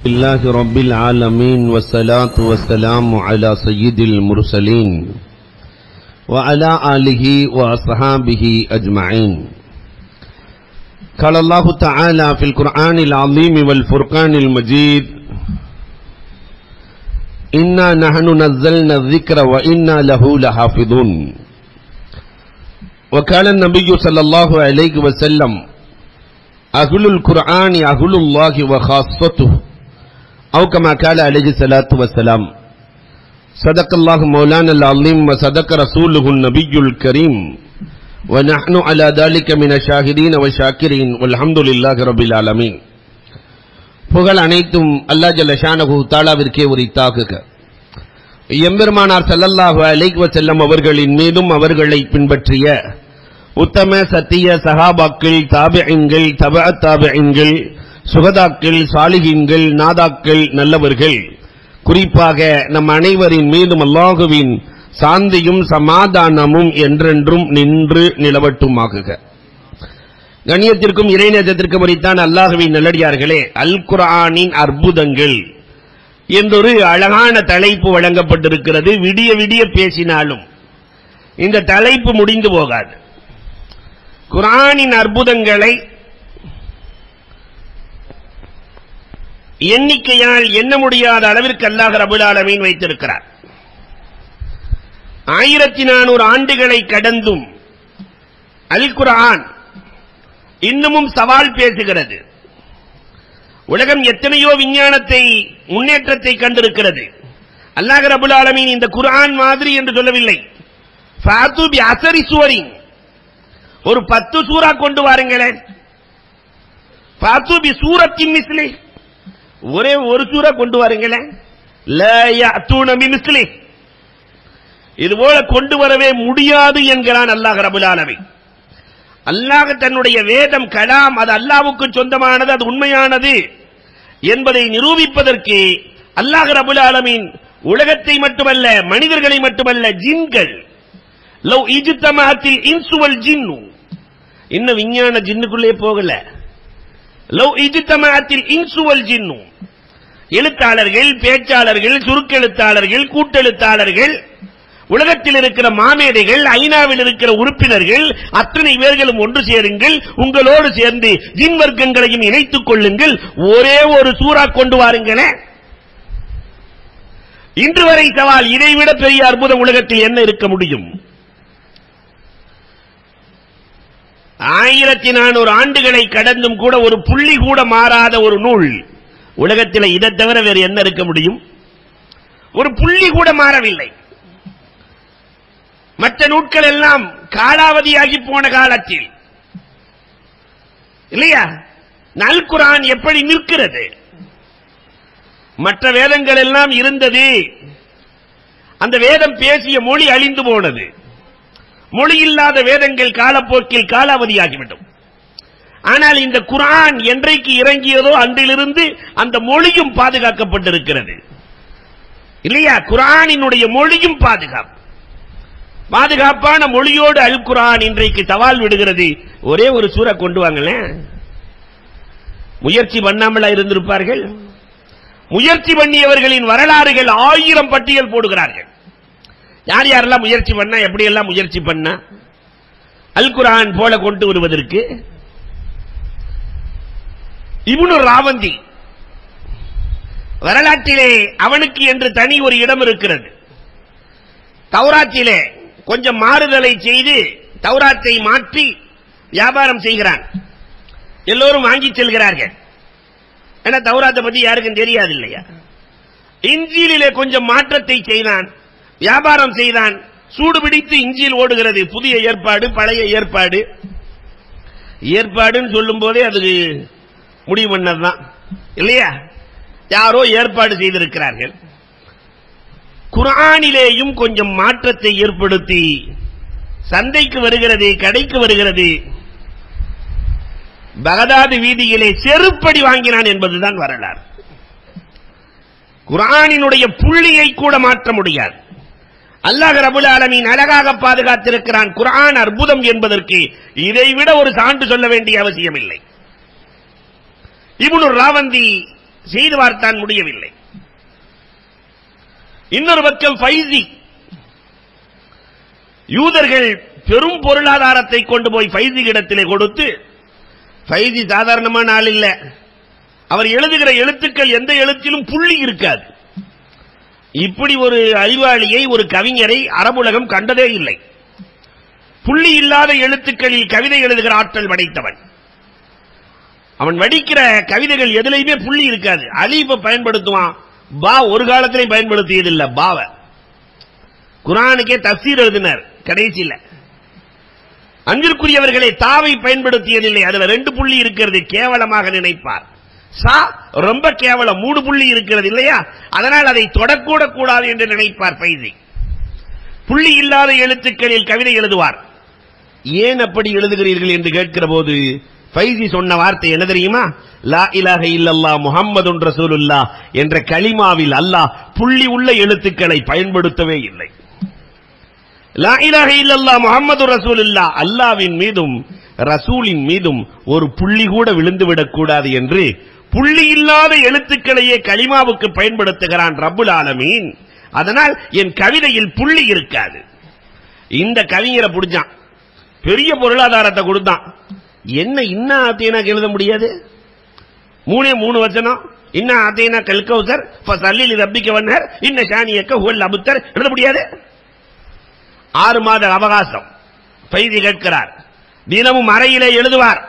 الله رب العالمين والصلاة والسلام على سيد المرسلين وعلى آله وأصحابه أجمعين. قال الله تعالى في القرآن العظيم والفرقان المجيد: إنا نحن نزلنا الذكر وإنا له لحافظون. وقال النبي صلى الله عليه وسلم: أهل القرآن أهل الله وخاصته، أو كما قال عليه الصلاة والسلام. صدق الله مولانا العظيم وصدق رسوله النبي الكريم ونحن على ذلك من الشاهدين والشاكرين والحمد لله رب العالمين. புகழ் அனைத்தும் அல்லாஹ் ஜல்ல ஷானஹு தஆலாவிற்கே உரித்தாகுக. எம்பெருமானார் ஸல்லல்லாஹு அலைஹி வஸல்லம் அவர்களின் மீதும் அவர்களை பின்பற்றிய உத்தம சத்திய சஹாபாக்கள், தாபிஈன்கள், தபஅத் தாபிஈன்கள், சுகதாக்கள், சாலிஹீன்கள், நாதாக்கள், நல்லவர்கள், குறிப்பாக நம் அனைவரின் மீதும் அல்லாஹுவின் சாந்தியும் சமாதானமும் என்றென்றும் நின்று நிலவட்டுமாகுக. கண்ணியத்திற்கும் இறைநேசத்திற்கும் உரித்தான அல்லாஹுவின் நல்லடியார்களே, அல் குர்ஆனின் அற்புதங்கள் என்றொரு அழகான தலைப்பு வழங்கப்பட்டிருக்கிறது. விடிய விடிய பேசினாலும் இந்த தலைப்பு முடிந்து போகாது. குர்ஆனின் அற்புதங்களை எண்ணிக்கையால் எண்ண முடியாத அளவிற்கு அல்லாஹ் ரப்பல் ஆலமீன் வைத்திருக்கிறார். 1400 ஆண்டுகளை கடந்தும் அல் குர்ஆன் இன்னமும் சவால் பேசுகிறது. உலகம் எத்தனையோ விஞ்ஞானத்தை முன்னேற்றத்தை கண்டிருக்கிறது. அல்லாஹ் ரப்பல் ஆலமீன் இந்த குர்ஆன் மாதிரி என்று சொல்லவில்லை. ஃபாது பி அஸரி சூரின், ஒரு 10 சூரா கொண்டு வாருங்களேன். ஃபாது பி சூரத்தின் மிஸ்லி, ஒரே ஒரு சூரா கொண்டு வாருங்களேன். லா யஅதூன பிமிஸ்லி, இதுபோல கொண்டு வரவே முடியாது என்கிறான் அல்லாஹ் ரப்பல் ஆலமீன். அல்லாஹ் தன்னுடைய வேதம் கலாம், அது அல்லாஹ்வுக்கு சொந்தமானது, அது உண்மையானது என்பதை நிரூபிப்பதற்கு அல்லாஹ் ரப்பல் ஆலமீன் உலகத்தை மட்டுமல்ல, மனிதர்களை மட்டுமல்ல, ஜின்கள், லவ் இஜ்தமஅத்தில் இன்சு வல் ஜின்னு, இன்னும் விஞ்ஞான ஜின்னுக்குள்ளே போகல. லவ் இஜ்தமஅத்தில் இன்சு வல் ஜின்னு, எழுத்தாளர்கள், பேச்சாளர்கள், சுருக்கெழுத்தாளர்கள், கூட்டெழுத்தாளர்கள், உலகத்தில் இருக்கிற மாமேதைகள், ஐநாவில் இருக்கிற உறுப்பினர்கள், அத்தனை பேர்களும் ஒன்று சேருங்கள், உங்களோடு சேர்ந்து ஜின் வர்க்கங்களையும் இணைத்துக் கொள்ளுங்கள், ஒரே ஒரு சூரா கொண்டு வாருங்களே. இன்று வரை சவால், இதைவிட பெரிய அற்புதம் உலகத்தில் என்ன இருக்க முடியும்? 1400 ஆண்டுகளை கடந்தும் கூட ஒரு புள்ளி கூட மாறாத ஒரு நூல் உலகத்தில், இதை தவிர வேறு என்ன இருக்க முடியும்? ஒரு புள்ளி கூட மாறவில்லை. மற்ற நூட்கள் எல்லாம் காலாவதியாகி போன காலத்தில் இல்லையா? அல் குர்ஆன் எப்படி நிற்கிறது? மற்ற வேதங்கள் எல்லாம் இருந்தது, அந்த வேதம் பேசிய மொழி அழிந்து போனது. மொழி இல்லாத வேதங்கள் காலப்போக்கில் காலாவதியாகிவிடும். ஆனால் இந்த குர்ஆன் என்றைக்கு இறங்கியதோ அன்றிலிருந்து அந்த மொழியும் பாதுகாக்கப்பட்டிருக்கிறது இல்லையா? குர்ஆனினுடைய மொழியும் பாதுகாப்பான மொழியோடு அல் குர்ஆன் இன்றைக்கு சவால் விடுகிறது. ஒரே ஒரு சூரா கொண்டு வாங்களேன். முயற்சி பண்ணாமலா இருந்திருப்பார்கள்? முயற்சி பண்ணியவர்களின் வரலாறுகள் 1000 பட்டியல் போடுகிறார்கள். யார் யாரெல்லாம் முயற்சி பண்ணா, எப்படி எல்லாம் முயற்சி பண்ணா அல் குர்ஆன் போல கொண்டு வருவதற்கு. இப்னு ராவந்தி வரலாற்றிலே அவனுக்கு என்று தனி ஒரு இடம் இருக்கிறது. தௌராத்திலே கொஞ்சம் மாறுதலை செய்து தௌராத்தை மாற்றி வியாபாரம் செய்கிறான். எல்லோரும் வாங்கி செல்கிறார்கள். ஏன்னா தௌராத்தை பத்தி யாருக்கும் தெரியாது இல்லையா? இன்ஜீலிலே கொஞ்சம் மாற்றத்தை செய்தான், வியாபாரம் செய்தான். சூடு பிடித்து இன்ஜீல் ஓடுகிறது. புதிய ஏற்பாடு, பழைய ஏற்பாடு. ஏற்பாடுன்னு சொல்லும் போதே அது முடிவு பண்ணதுதான் இல்லையா? யாரோ ஏற்பாடு செய்திருக்கிறார்கள். குர்ஆனிலேயும் கொஞ்சம் மாற்றத்தை ஏற்படுத்தி சந்தைக்கு வருகிறது, கடைக்கு வருகிறது. பகதாது வீதியிலே செருப்படி வாங்கினான் என்பதுதான் வரலாறு. குர்ஆனினுடைய புள்ளியை கூட மாற்ற முடியாது. அல்லாஹ் ரப்பல் ஆலமீன் அழகாக பாதுகாத்திருக்கிறான். குர்ஆன் அற்புதம் என்பதற்கு இதைவிட ஒரு சான்று சொல்ல வேண்டிய அவசியம் இல்லை. இப்னு ராவந்தி செய்து பார்த்தான், முடியவில்லை. இன்னொரு பக்கம் ஃபைசி, யூதர்கள் பெரும் பொருளாதாரத்தை கொண்டு போய் ஃபைசி இடத்திலே கொடுத்து, ஃபைசி சாதாரணமான ஆள் இல்ல, அவர் எழுதுகிற எழுத்துக்கள் எந்த எழுத்திலும் புள்ளி இருக்காது. இப்படி ஒரு அறிவாளியை, ஒரு கவிஞரை அரபுலகம் கண்டதே இல்லை. புள்ளி இல்லாத எழுத்துக்களில் கவிதை எழுதுகிற ஆற்றல் படைத்தவன். அவன் வடிக்கிற கவிதைகள் எதுலையுமே புள்ளி இருக்காது. அலீஃபை பயன்படுத்துவான், பா ஒரு காலத்திலையும் பயன்படுத்தியதில்லை. பாவ குர்ஆனுக்கே தஃசீர் எழுதினார் கடைசியில். அன்பிற்குரியவர்களை தாவை பயன்படுத்தியதில்லை. அதுல 2 புள்ளி இருக்கிறது, கேவலமாக நினைப்பார். சா ரொம்ப கேவலம், 3 புள்ளி இருக்கிறது இல்லையா, அதனால் அதை தொடக்கூட கூடாது என்று நினைப்பார் ஃபைசி. புள்ளி இல்லாத எழுத்துக்களில் கவிதை எழுதுவார். ஏன் அப்படி எழுதுகிறீர்கள் என்று கேட்கிற போது ஃபைசி சொன்ன வார்த்தை என்ன தெரியுமா? லா இலாஹ இல்லல்லாஹ் முஹம்மதுன் ரசூலுல்லாஹ் என்ற கலிமாவில் அல்லாஹ் புள்ளி உள்ள எழுத்துக்களை பயன்படுத்தவே இல்லை. லா இலாஹ இல்லல்லாஹ் முஹம்மதுர் ரசூலுல்லாஹ், அல்லாஹ்வின் மீதும் ரசூலின் மீதும் ஒரு புள்ளி கூட விழுந்துவிடக் கூடாது என்று புள்ளி இல்லாத எழுத்துக்களையே கலிமாவுக்கு பயன்படுத்துகிறான் ரப்புல் ஆலமீன். அதனால் என் கவிதையில் புள்ளி இருக்காது. இந்த கவிஞரை பிடிச்சான், பெரிய பொருளாதாரத்தை கொடுத்தான். என்ன இன்னா ஆத்தீனா எழுத முடியாது? 3 வசனம், இன்னா ஆத்தீனா கல்கௌசர் ஃபஸல்லி ரப்பிக வன்ஹர் இன்ன ஷானியக ஹுவல் அப்தர் எழுத முடியாது. 6 மாத அவகாசம் ஃபைசி கேட்கிறார். தினமும் அறையிலே எழுதுவார்.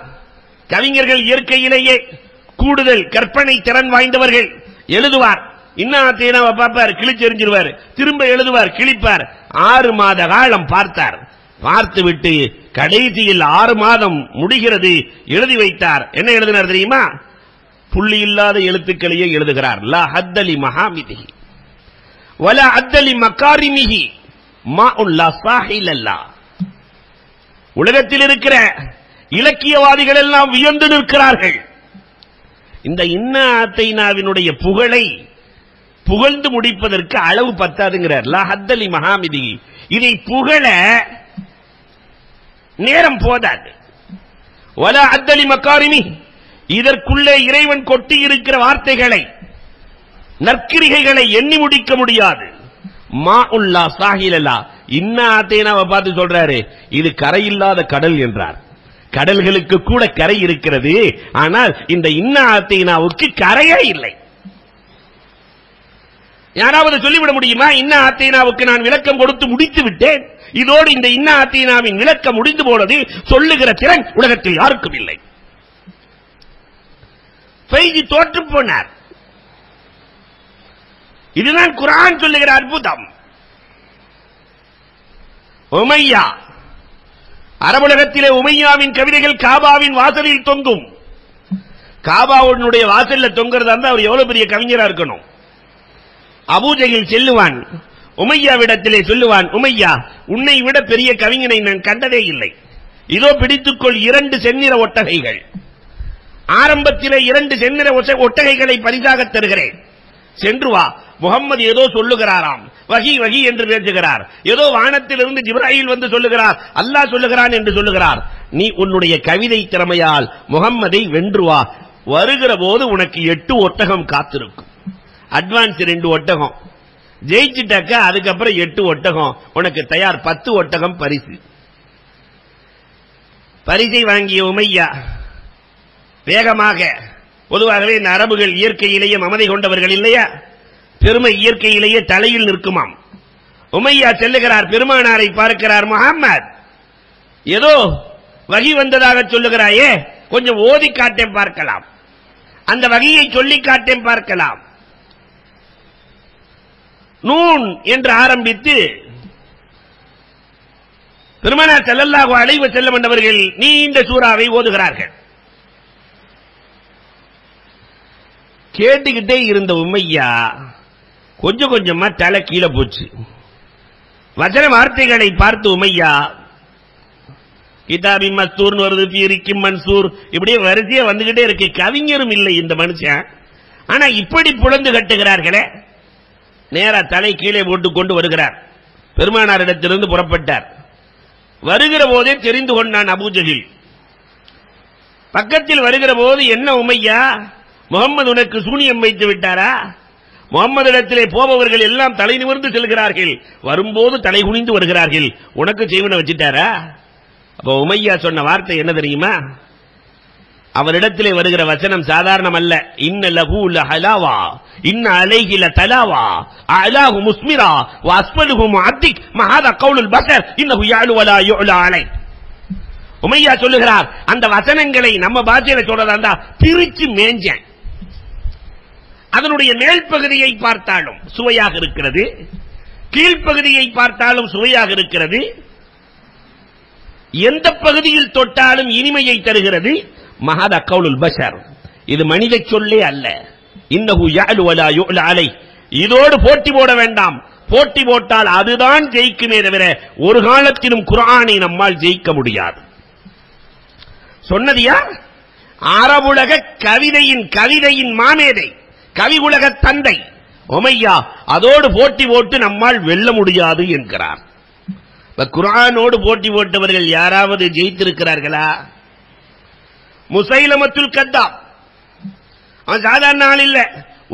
கவிஞர்கள் இயற்கையிலேயே கூடுதல் கற்பனை திறன் வாய்ந்தவர்கள். எழுதுவார், இன்னா ஆத்தீனாவை பார்ப்பார், கிழிச்செறிஞ்சிருவார், திரும்ப எழுதுவார், கிழிப்பார். 6 மாத காலம் பார்த்தார். பார்த்துவிட்டு கடைசியில் 6 மாதம் முடிகிறது, எழுதி வைத்தார். என்ன எழுதினார் தெரியுமா? புள்ளி இல்லாத எழுத்துக்களையே எழுதுகிறார். லா ஹத்தலி மஹாமிதிஹி வலா அத்தலி மகாரிமிஹி மாஉல்லா சாஹிலல்லா. உலகத்தில் இருக்கிற இலக்கியவாதிகள் எல்லாம் வியந்து நிற்கிறார்கள். இந்த இன்னா ஆத்தைனாவினுடைய புகழை புகழ்ந்து முடிப்பதற்கு அளவு பத்தாதுங்கிறார். லா ஹத்தலி மஹாமிதிஹி, இதை புகழ நேரம் போதாது. வலா அத்தலி மகாரிமி, இதற்குள்ளே இறைவன் கொட்டி இருக்கிற வார்த்தைகளை, நற்கிரிகைகளை எண்ணி முடிக்க முடியாது. மா உல்லா சாஹிலல்லா, இன்னா ஆத்தேனாவை பார்த்து சொல்றாரு, இது கரையில்லாத கடல் என்றார். கடல்களுக்கு கூட கரை இருக்கிறது, ஆனால் இந்த இன்னா ஆத்தேனாவுக்கு கரையே இல்லை. யாராவது சொல்லிவிட முடியுமா? இன்னா ஆத்தீனாவுக்கு நான் விளக்கம் கொடுத்து முடித்து விட்டேன், இதோடு இந்த இன்னா ஆத்தீனாவின் விளக்கம் முடிந்து போனது சொல்லுகிற திறன் உலகத்தில் யாருக்கும் இல்லை. ஃபைசி தோற்று போனார். இதுதான் குர்ஆன் சொல்லுகிற அற்புதம். உமையா, அரபுலகத்திலே உமையாவின் கவிதைகள் காபாவின் வாசலில் தொங்கும். காபாவுடைய வாசலில் தொங்குறதா இருந்தா அவர் எவ்வளவு பெரிய கவிஞரா இருக்கணும். அபூஜஹில் செல்லுவான், உமையாவிடத்திலே சொல்லுவான், உமையா, உன்னை விட பெரிய கவிஞனை நான் கண்டதே இல்லை. இதோ பிடித்துக்கொள் 2 செந்நிற ஒட்டகைகள். ஆரம்பத்திலே 2 செந்நிற ஒட்டகைகளை பரிசாக தருகிறேன், சென்று வா. முகம்மது ஏதோ சொல்லுகிறாராம், வகி வகி என்று பேசுகிறார். ஏதோ வானத்திலிருந்து ஜிப்ராயில் வந்து சொல்லுகிறார், அல்லாஹ் சொல்லுகிறான் என்று சொல்லுகிறார். நீ உன்னுடைய கவிதை திறமையால் முகம்மதை வென்று வா. வருகிற போது உனக்கு 8 ஒட்டகம் காத்திருக்கும். அட்வான்ஸ் 2 ஒட்டகம், ஜெயிச்சுட்டாக்க அதுக்கப்புறம் 8 ஒட்டகம் உனக்கு தயார். 10 ஒட்டகம் பரிசு. பரிசை வாங்கிய உமையா வேகமாக, பொதுவாகவே இந்த அரபுகள் இயற்கையிலேயே மமதை கொண்டவர்கள் இல்லையா, பெருமை இயற்கையிலேயே தலையில் நிற்குமாம். உமையா செல்லுகிறார், பெருமானாரை பார்க்கிறார். முஹம்மத், ஏதோ வகி வந்ததாக சொல்லுகிறாயே, கொஞ்சம் ஓதி காட்டேன் பார்க்கலாம், அந்த வகையை சொல்லி காட்டேன் பார்க்கலாம். நூன் என்று ஆரம்பித்து பெருமானார் ஸல்லல்லாஹு அலைஹி வஸல்லம் என்பவர்கள் நீண்ட சூறாவை ஓதுகிறார்கள். கேட்டுக்கிட்டே இருந்த உமையா கொஞ்சம் கொஞ்சமா தலை கீழே போச்சு. வசன வார்த்தைகளை பார்த்து உமையா, கிதாபி மஸ்தூர் வருது, பீரிக்கும் மன்சூர், இப்படியே வரிசையா வந்துகிட்டே இருக்கு. கவிஞரும் இல்லை இந்த மனுஷன், ஆனா இப்படி புலந்து கட்டுகிறார்களே. நேரா தலை கீழே போட்டு கொண்டு வருகிறார். பெருமானாரிடத்திலிருந்து புறப்பட்டார். வருகிற போதே தெரிந்து கொண்டான் அபூஜஹில். பக்கத்தில் வருகிற போது, என்ன உமையா, முகம்மது உனக்கு சூனியம் வைத்து விட்டாரா? முகம்மது இடத்திலே போபவர்கள் எல்லாம் தலை நிமிர்ந்து செல்கிறார்கள், வரும்போது தலை குனிந்து வருகிறார்கள், உனக்கு செய்வன வச்சிட்டாரா? அப்ப உமையா சொன்ன வார்த்தை என்ன தெரியுமா? அவரிடத்திலே வருகிற வசனம் சாதாரணம் அல்ல. இன்ன லஹு லஹலாவா இன்ன அலைஹி லதலாவா அலாஹு முஸ்மிரா வ அஸ்ஃபலுஹு முஅத்திக் மஹாதா கவுலுல் பஷர் இன்னஹு யஅலு வலா யுஅலா அலை. உமையா சொல்லுகிறார், அந்த வசனங்களை நம்ம பாஷையில சொல்றதா இருந்தா பிரிச்சு மேஞ்சேன். அதனுடைய மேல் பகுதியை பார்த்தாலும் சுவையாக இருக்கிறது, கீழ்ப்பகுதியை பார்த்தாலும் சுவையாக இருக்கிறது, எந்த பகுதியில் தொட்டாலும் இனிமையை தருகிறது. மஹாதா கவுலுல் பஷர், இது மனித சொல்லே அல்ல. இன்னஹு யஅலு வலா யுஅலா அலை. இதோடு போட்டி போட வேண்டாம். போட்டி போட்டால் அதுதான் ஜெயிக்குமே தவிர ஒரு காலத்திலும் குர்ஆனை நம்மால் ஜெயிக்க முடியாது. சொன்னது யார்? அரபுலக கவிதையின் மாமேதை, கவி உலக தந்தை உமையா. அதோடு போட்டி போட்டு நம்மால் வெல்ல முடியாது என்கிறார். குர்ஆனோடு போட்டி போட்டவர்கள் யாராவது ஜெயித்திருக்கிறார்களா? முசைலமத்துல் கத்தாப், அவன் சாதாரண ஆள் இல்ல.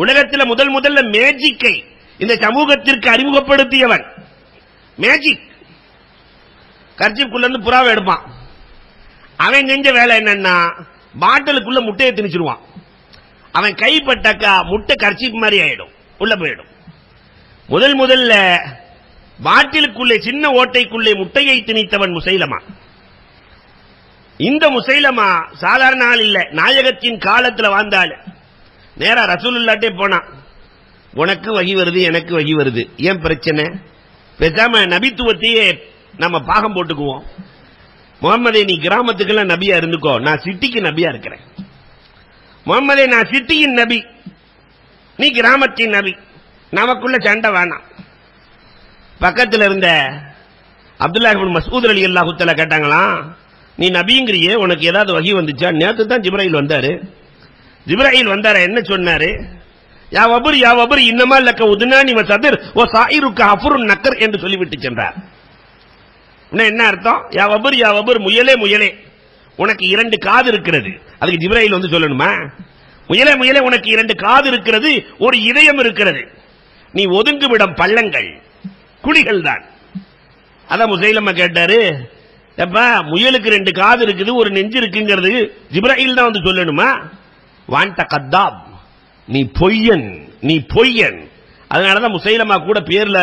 உலகத்தில் முதல்ல மேஜிக்கை இந்த சமூகத்திற்கு அறிமுகப்படுத்தியவன். மேஜிக், கர்ச்சிப்புக்குள்ள இருந்து புறாவை எடுப்பான். அவன் செஞ்ச வேலை என்னன்னா, பாட்டிலுக்குள்ள முட்டையை திணிச்சிருவான். அவன் கைப்பட்டாக்கா முட்டை கர்ச்சிப் மாதிரி ஆயிடும், உள்ள போயிடும். முதல்ல பாட்டிலுக்குள்ளே சின்ன ஓட்டைக்குள்ளே முட்டையை திணித்தவன் முசைலமா. இந்த முசைலமா சாதாரண ஆள் இல்ல, நாயகத்தின் காலத்தில் வாழ்ந்தாள். நேரா ரசூலுல்லாஹ்ட்டே போனான். உனக்கு வகி வருது, எனக்கு வகி வருது, ஏன் பிரச்சனை? பேசாம நபித்துவத்தையே நம்ம பாகம் போட்டுக்குவோம். முகம்மதே, நீ கிராமத்துக்கெல்லாம் நபியா இருந்துக்கோ, நான் சிட்டிக்கு நபியா இருக்கிறேன். முகம்மதே, நான் சிட்டியின் நபி, நீ கிராமத்தின் நபி, நமக்குள்ள சண்டை வேணாம். பக்கத்தில் இருந்த அப்துல்லாஹ் இப்னு மஸ்ஊத் ரலியல்லாஹு தஆலா கேட்டாங்களாம், நீ நபிங்கிறியே, உனக்கு ஏதாவது வகி வந்துச்சா? நேத்து தான் ஜிப்ராயில் வந்தாரு. ஜிப்ராயில் வந்தார, என்ன சொன்னாரு? யா வபர் இன்னமா லக்க உதுனானி வ சத்ர் வ சாயிருக்க அஃபுருன் நக்கர் என்று சொல்லிவிட்டு சென்றார். என்ன அர்த்தம்? யா வபர் முயலே, உனக்கு 2 காது இருக்கிறது. அதுக்கு ஜிப்ராயில் வந்து சொல்லணுமா? முயலே உனக்கு 2 காது இருக்கிறது, ஒரு இதயம் இருக்கிறது, நீ ஒதுங்குவிடம் பள்ளங்கள் குழிகள் தான். அதான் முசைலமா கேட்டாரு, எப்பா முயலுக்கு 2 காது இருக்குது, ஒரு நெஞ்சு இருக்குங்கிறது ஜிப்ராயில் தான் வந்து சொல்லணுமா? வான்ட கத்தாப், நீ பொய்யன். அதனாலதான் முசைலமா கூட பேர்ல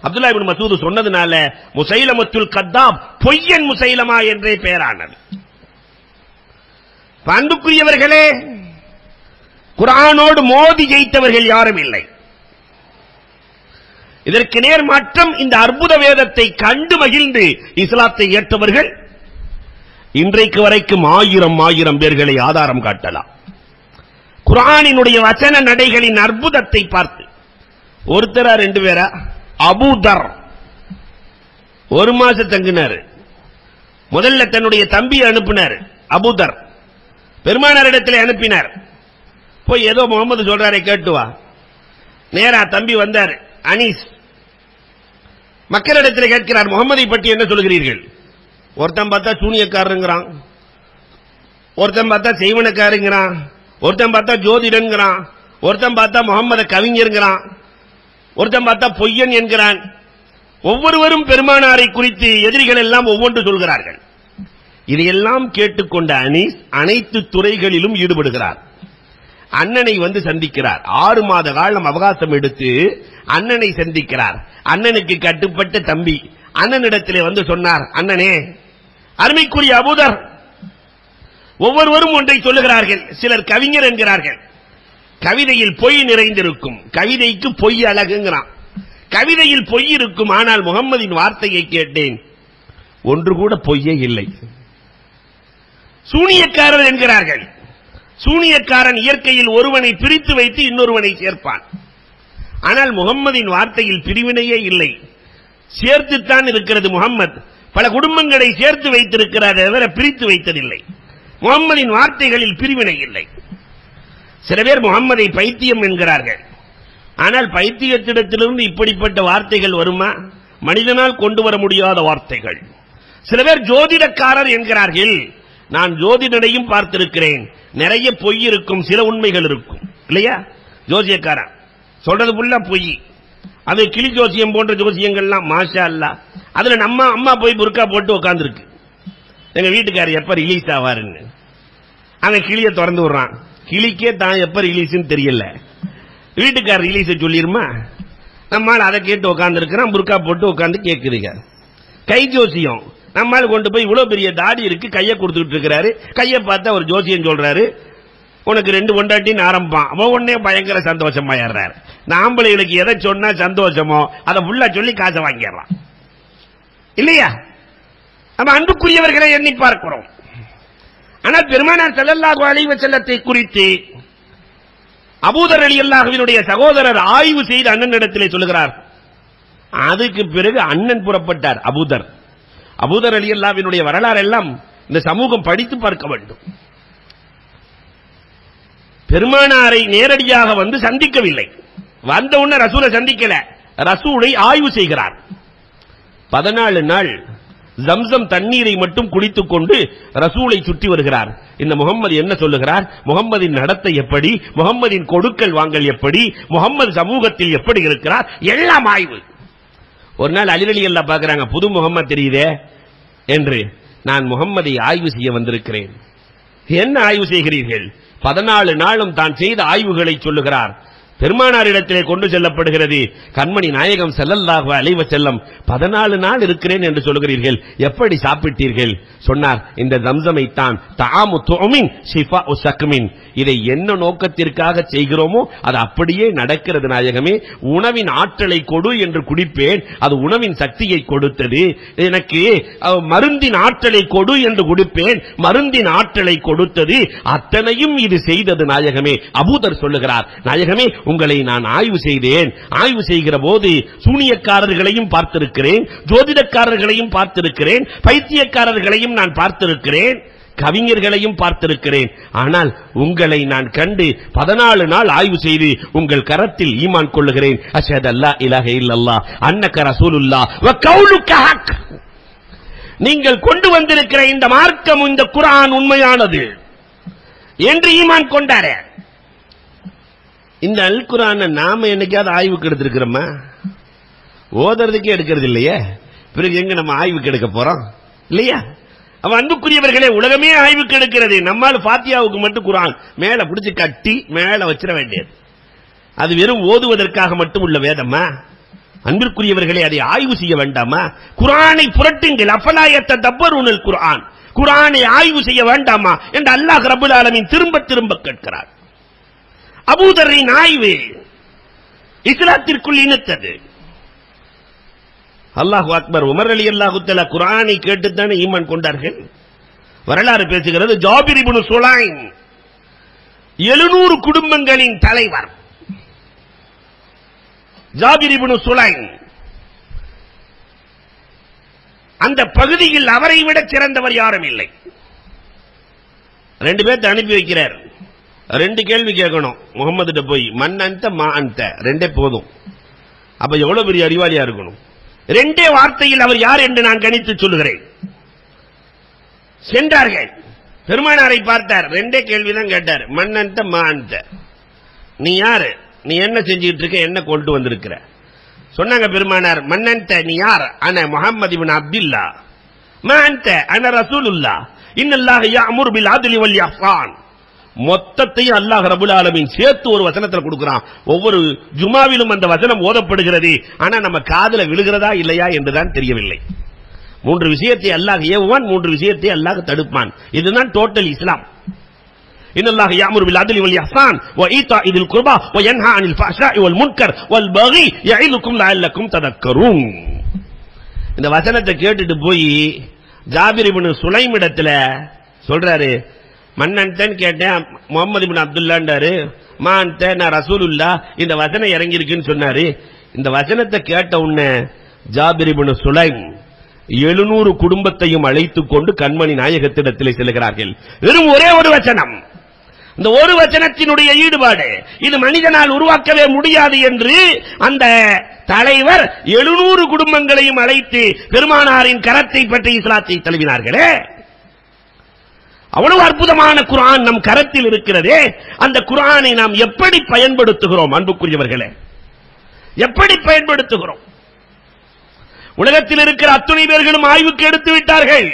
அப்துல்லாஹ் இப்னு மஸ்ஊத் சொன்னதுனால முசைலமத்துல் கத்தாப், பொய்யன் முசைலமா என்றே பெயரானது. அன்புக்குரியவர்களே, குர்ஆனோடு மோதி ஜெயித்தவர்கள் யாரும் இல்லை. இதற்கு நேர் மாற்றம் இந்த அற்புத வேதத்தை கண்டு மகிழ்ந்து இஸ்லாத்தை ஏற்றவர்கள் இன்றைக்கு வரைக்கும் ஆயிரம் பேர்களை ஆதாரம் காட்டலாம். குர்ஆனினுடைய வசன நடைகளின் அற்புதத்தை பார்த்து ஒருத்தரா 2 பேரா? அபூதர் 1 மாசம் தங்கினார். முதல்ல தன்னுடைய தம்பியை அனுப்பினார். அபூதர் பெருமானாரிடத்தில் அனுப்பினார். போய் ஏதோ முகமது சொல்றாரே கேட்டு வா. நேரா தம்பி வந்தார். அனீஸ் மக்களிடத்தில் கேட்கிறார், முகமதை பற்றி என்ன சொல்கிறீர்கள்? ஒருத்தன் பார்த்தா சூனியக்காரங்கிறான், ஒருத்தன் பார்த்தா செய்வனக்காரங்கிறான், ஒருத்தன் பார்த்தா ஜோதிடன்கிறான், ஒருத்தன் பார்த்தா முகமத கவிஞர்கிறான், ஒருத்தன் பார்த்தா பொய்யன் என்கிறான். ஒவ்வொருவரும் பெருமானாரை குறித்து எதிரிகள் எல்லாம் ஒவ்வொன்று சொல்கிறார்கள். இதையெல்லாம் கேட்டுக்கொண்ட அனீஸ் அனைத்து துறைகளிலும் ஈடுபடுகிறார். அண்ணனை வந்து சந்திக்கிறார். 6 மாத காலம் அவகாசம் எடுத்து அண்ணனை சந்திக்கிறார். அண்ணனுக்கு கட்டுப்பட்ட தம்பி அண்ணனிடத்திலே வந்து சொன்னார், அண்ணனே, அருமைக்குரிய அபூதர், ஒவ்வொருவரும் ஒன்றை சொல்லுகிறார்கள். சிலர் கவிஞர் என்கிறார்கள். கவிதையில் பொய் நிறைந்திருக்கும், கவிதைக்கு பொய் அழகுங்கிறான். கவிதையில் பொய் இருக்கும், ஆனால் முகம்மதின் வார்த்தையை கேட்டேன், ஒன்று கூட பொய்யே இல்லை. சூனியக்காரர் என்கிறார்கள். சூனியக்காரன் இயற்கையில் ஒருவனை பிரித்து வைத்து இன்னொருவனை சேர்ப்பான். ஆனால் முகம்மதின் வார்த்தையில் பிரிவினையே இல்லை, சேர்த்துத்தான் இருக்கிறது. முகம்மது பல குடும்பங்களை சேர்த்து வைத்திருக்கிறார், தவிர பிரித்து வைத்ததில்லை. முகம்மதின் வார்த்தைகளில் பிரிவினை இல்லை. சில பேர் முகம்மதை பைத்தியம் என்கிறார்கள். ஆனால் பைத்தியத்திடத்திலிருந்து இப்படிப்பட்ட வார்த்தைகள் வருமா? மனிதனால் கொண்டு வர முடியாத வார்த்தைகள். சில பேர் ஜோதிடக்காரர் என்கிறார்கள். நான் ஜோதிடனையும் பார்த்திருக்கிறேன். நிறைய பொய் இருக்கும், சில உண்மைகள் இருக்கும் இல்லையா? ஜோசியக்காரன் சொல்றது புள்ள பொய். அது கிளி ஜோசியம் போன்ற ஜோசியங்கள்லாம் மாஷா அல்லாஹ். அதுல நம்ம அம்மா போய் புர்கா போட்டு உட்கார்ந்துருக்கு. எங்க வீட்டுக்காரர் எப்ப ரிலீஸ் ஆவாருன்னு அவன் கிளிய திறந்து விடுறான். கிளிக்கே தான் எப்ப ரிலீஸ்ன்னு தெரியல. வீட்டுக்காரர் ரிலீஸ் சொல்லிருமா? நம்மால் அதை கேட்டு உட்கார்ந்து இருக்கிறான், புர்கா போட்டு உட்கார்ந்து கேட்குறீங்க. கை ஜோசியம் நம்மால் கொண்டு போய் இவ்வளவு பெரிய தாடி இருக்கு, கையை கொடுத்துட்டு இருக்கிறாரு. கையை பார்த்தா ஒரு ஜோசியம் சொல்றாரு, உனக்கு 2 கொண்டாட்டின்னு ஆரம்பிப்பான். அவன் உடனே பயங்கர சந்தோஷமா ஏறாரு. ஆம்பளைகளுக்கு எதை சொன்னா சந்தோஷமோ அதை ஃபுல்லா சொல்லி காசை வாங்கிடலாம் இல்லையா? நம்ம அன்புக்குரியவர்களை எண்ணி பார்க்கிறோம். ஆனால் பெருமானார் ஸல்லல்லாஹு அலைஹி வஸல்லத்தை குறித்து அபூதர் ரலியல்லாஹுவினுடைய சகோதரர் ஆய்வு செய்து அண்ணனிடத்திலே சொல்லுகிறார். அதுக்கு பிறகு அண்ணன் புறப்பட்டார். அபூதர் ரலியல்லாஹுவினுடைய வரலாறு எல்லாம் இந்த சமூகம் படித்து பார்க்க வேண்டும். பெருமானாரை நேரடியாக வந்து சந்திக்கவில்லை. வந்த உடனே ரசூலை சந்திக்கல, ரசூலை ஆய்வு செய்கிறார். 14 நாள் ஜம்சம் தண்ணீரை மட்டும் குடித்துக் கொண்டு ரசூலை சுற்றி வருகிறார். இந்த முகம்மது என்ன சொல்லுகிறார், முகம்மதின் நடத்தை எப்படி, முகம்மதின் கொடுக்கல் வாங்கல் எப்படி, முகம்மது சமூகத்தில் எப்படி இருக்கிறார், எல்லாம் ஆய்வு. ஒரு நாள் அலி ரலியல்லாஹு பார்க்கறாங்க, புது முகம்மது தெரியுதே என்று. நான் முகம்மதை ஆய்வு செய்ய வந்திருக்கிறேன். என்ன ஆய்வு செய்கிறீர்கள்? 14 நாளும் தான் செய்த ஆய்வுகளை சொல்லுகிறார். பெருமானாரிடத்திலே கொண்டு செல்லப்படுகிறது. கண்மணி நாயகம் ஸல்லல்லாஹு அலைஹி வஸல்லம் 14 நாள் இருக்கிறேன் என்று சொல்கிறீர்கள், எப்படி சாப்பிட்டீர்கள்? சொன்னார், இந்த ஜம்சமை தான் தஆமு துஅமின் ஷிஃபாஉ ஸக்மின். இதை என்ன நோக்கத்திற்காக செய்கிறோமோ அது அப்படியே நடக்கிறது நாயகமே. உணவின் ஆற்றலை கொடு என்று குடிப்பேன், அது உணவின் சக்தியை கொடுத்தது. எனக்கு மருந்தின் ஆற்றலை கொடு என்று குடிப்பேன், மருந்தின் ஆற்றலை கொடுத்தது. அத்தனையும் இது செய்தது நாயகமே. அபூதர் சொல்லுகிறார், நாயகமே உங்களை நான் ஆய்வு செய்தேன். ஆய்வு செய்கிற போது சூனியக்காரர்களையும் பார்த்திருக்கிறேன், ஜோதிடக்காரர்களையும் பார்த்திருக்கிறேன், பைத்தியக்காரர்களையும் நான் பார்த்திருக்கிறேன், கவிஞர்களையும் பார்த்திருக்கிறேன். ஆனால் உங்களை நான் கண்டு 14 நாள் ஆய்வு செய்து உங்கள் கரத்தில் ஈமான் கொள்ளுகிறேன். அஷ்ஹது அல்லா இலாஹ இல்லல்லாஹ் அன்னக ரசூலுல்லாஹ் வ கௌலுக ஹக். நீங்கள் கொண்டு வந்திருக்கிற இந்த மார்க்கம், இந்த குர்ஆன் உண்மையானது என்று ஈமான் கொண்டாரே. இந்த அல் குர்ஆனை நாம என்னைக்காவது ஆய்வுக்கு எடுத்திருக்கிறோமா? ஓதுறதுக்கே எடுக்கிறது இல்லையே, பிறகு எங்க நம்ம ஆய்வுக்கு எடுக்க போறோம் இல்லையா? அவன் அன்புக்குரியவர்களே, உலகமே ஆய்வுக்கு எடுக்கிறது. நம்மால் ஃபாத்தியாவுக்கு மட்டும் குர்ஆன் மேல பிடிச்சு கட்டி மேல வச்சிட வேண்டியது. அது வெறும் ஓதுவதற்காக மட்டும் உள்ள வேதமா? அன்பிற்குரியவர்களே, அதை ஆய்வு செய்ய வேண்டாமா? குர்ஆனை புரட்டுங்கள். அஃபலா யத்ததப்பருனல் குர்ஆன். குர்ஆனை ஆய்வு செய்ய வேண்டாமா என்று அல்லாஹ் ரப்பல் ஆலமீன் திரும்ப திரும்ப கேட்கிறார். அபூதரின் ஆய்வு இஸ்லாத்திற்குள் இணைத்தது. அல்லாஹு அக்பர். உமர் ரலியல்லாஹு தஆலா குர்ஆனை கேட்டுத்தானே ஈமான் கொண்டார்கள். வரலாறு பேசுகிறது, ஜாபிர் இப்னு சுலைம் 700 குடும்பங்களின் தலைவர். ஜாபிர் இப்னு சுலைம் அந்த பகுதியில் அவரை விட சிறந்தவர் யாரும் இல்லை. 2 பேர்த்த அனுப்பி வைக்கிறார். 2 கேள்வி கேட்கணும் முகமது போய், மன் அன்த மா அன்த, 2 போதும். அப்ப எவ்வளவு பெரிய அறிவாளியா இருக்கணும். 2 வார்த்தையில் அவர் யார் என்று நான் கணித்து சொல்லுகிறேன். சென்றார்கள், பெருமானாரை பார்த்தார். 2 கேள்விதான் கேட்டார். மன் அன்த மா அன்த, நீ யாரு, நீ என்ன செஞ்சுட்டு இருக்க, என்ன கொண்டு வந்திருக்கிற? சொன்னாங்க பெருமானார், மன் அன்த, நீ யார்? அன முஹம்மது இப்னு அப்துல்லாஹ். மா அன்த, அன ரசூலுல்லாஹ். இன்னல்லாஹ யஅமுரு பில் அத்லி வல் இஹ்சான். மொத்தத்தையும் அல்லாஹ் ரப்பல் ஆலமீன் சேர்த்து ஒரு வசனத்தில் கொடுக்கிறான். ஒவ்வொரு ஜுமாவிலும் அந்த வசனம் ஓதப்படுகிறது. ஆனா நம்ம காதுல விழுகிறதா இல்லையா என்றுதான் தெரியவில்லை. 3 விஷயத்தை அல்லாஹ் ஏவுவான், 3 விஷயத்தை அல்லாஹ் தடுப்பான். இதுதான் டோட்டல் இஸ்லாம். இன்னல்லாஹ யஅமுரு பில் அத்லி வல் இஹ்சான் வ ஈதாஇல் குர்பா வ யன்ஹா அனில் ஃபஹ்ஷாஇ வல் முன்கர் வல் பகி யஇதுக்கும் லஅல்லக்கும் ததக்கரூன். இந்த வசனத்தை கேட்டுட்டு போய் ஜாபிர் இப்னு சுலைம் இடத்துல சொல்றாரு, மன்னன்தன் கேட்டேன், முகமது இப்னு அப்துல்லான்றாரு. மான்த, நான் ரசூலுல்லாஹ். இந்த வசனம் இறங்கி இருக்குன்னு சொன்னாரு. இந்த வசனத்தை கேட்ட உடனே ஜாபிர் இப்னு சுலைம் 700 குடும்பத்தையும் அழைத்துக் கொண்டு கண்மணி நாயகத்திடத்திலே செல்கிறார்கள். வெறும் ஒரே ஒரு வசனம், இந்த ஒரு வசனத்தினுடைய ஈடுபாடு இது மனிதனால் உருவாக்கவே முடியாது என்று அந்த தலைவர் 700 குடும்பங்களையும் அழைத்து பெருமானாரின் கரத்தை பற்றி இஸ்லாத்தை தழுவினார்களே. அவ்வளவு அற்புதமான குர்ஆன் நம் கரத்தில் இருக்கிறதே, அந்த குர்ஆனை நாம் எப்படி பயன்படுத்துகிறோம் அன்புக்குரியவர்களே? எப்படி பயன்படுத்துகிறோம்? உலகத்தில் இருக்கிற அத்துணை பேர்களும் ஆய்வுக்கு எடுத்து விட்டார்கள்.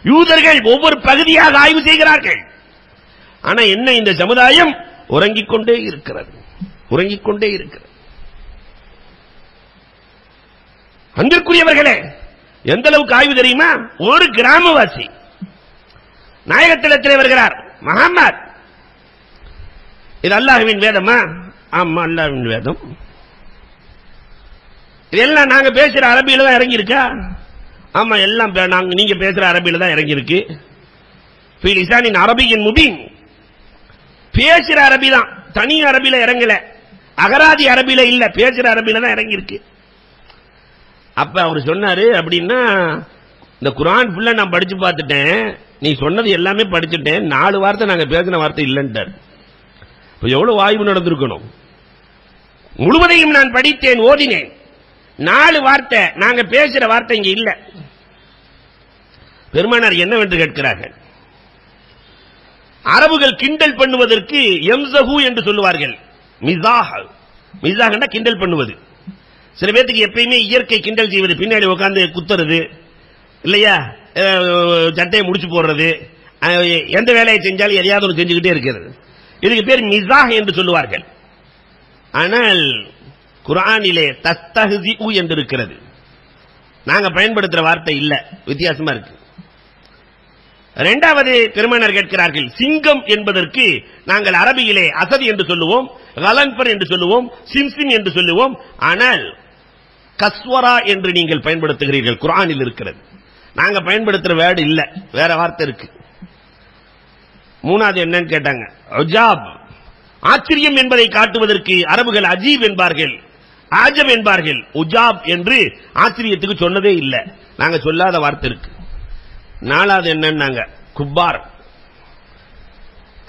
யூதர்கள் ஒவ்வொரு பகுதியாக ஆய்வு செய்கிறார்கள். ஆனா என்ன, இந்த சமுதாயம் உறங்கிக் கொண்டே இருக்கிறது, உறங்கிக் கொண்டே இருக்கிறது. அன்பிற்குரியவர்களே, எந்த அளவுக்கு ஆய்வு தெரியுமா? ஒரு கிராமவாசி நாயகத்திலே வருகிறார், முஹம்மத், இது அல்லாஹ்வின் வேதமா? ஆமா, அல்லாஹ்வின் வேதம். இதெல்லாம் நாங்க பேசுற அரபியில தான் இறங்கி இருக்கா? ஆமா, எல்லாம் நீங்க பேசுற அரபியில தான் இறங்கி இருக்கு. அரபியின் முபீன், பேசுற அரபி தான், தனி அரபியில இறங்கல, அகராதி அரபியில இல்ல, பேசுற அரபியில தான் இறங்கி இருக்கு. அப்ப அவர் சொன்னாரு, அப்படின்னா இந்த குர்ஆன் ஃபுல்லா நான் படிச்சு பார்த்துட்டேன், நீ சொன்னது எல்லாமே படிச்சுட்டேன், 4 வார்த்தை நாங்க பேசின வார்த்தை இல்லைன்றார். இப்ப எவ்வளவு ஆய்வு நடந்திருக்கணும்? முழுவதையும் நான் படித்தேன், ஓதினேன், 4 வார்த்தை நாங்க பேசுற வார்த்தை இங்க இல்ல. பெருமானார் என்னவென்று கேட்கிறார்கள். அரபுகள் கிண்டல் பண்ணுவதற்கு எம்சஹு என்று சொல்லுவார்கள். மிஸாஹ், மிஸாஹ்னா கிண்டல் பண்ணுவது. சில பேருக்கு எப்பயுமே இயற்கை கிண்டல் செய்வது, பின்னாடி உட்கார்ந்து குத்துறது இல்லையா, சட்டையை முடிச்சு போடுறது, எந்த வேலையை செஞ்சாலும் எதையாவது ஒன்று செஞ்சுக்கிட்டே இருக்கிறது, இதுக்கு பேர் மிஸாஹ் என்று சொல்லுவார்கள். ஆனால் குர்ஆனிலே தஸ்தஹ்ஸிஉ என்று இருக்கிறது, நாங்க பயன்படுத்துற வார்த்தை இல்ல, வித்தியாசமா இருக்கு. இரண்டாவது பெருமானார் கேட்கிறார்கள், சிங்கம் என்பதற்கு நாங்கள் அரபியிலே அசத் என்று சொல்லுவோம், கலன்பர் என்று சொல்லுவோம், சிம்சிம் என்று சொல்லுவோம். ஆனால் கஸ்வரா என்று நீங்கள் பயன்படுத்துகிறீர்கள், குர்ஆனில் இருக்கிறது. நாங்க பயன்படுத்துற வேர்டு இல்ல, வேற வார்த்தை இருக்கு. மூணாவது என்னன்னு கேட்டாங்க, உஜாப், ஆச்சரியம் என்பதை காட்டுவதற்கு அரபுகள் அஜீப் என்பார்கள், ஆஜப் என்பார்கள். உஜாப் என்று ஆச்சரியத்துக்கு சொன்னதே இல்ல, நாங்க சொல்லாத வார்த்தை இருக்கு. நாலாவது என்னன்னாங்க, குப்பார்,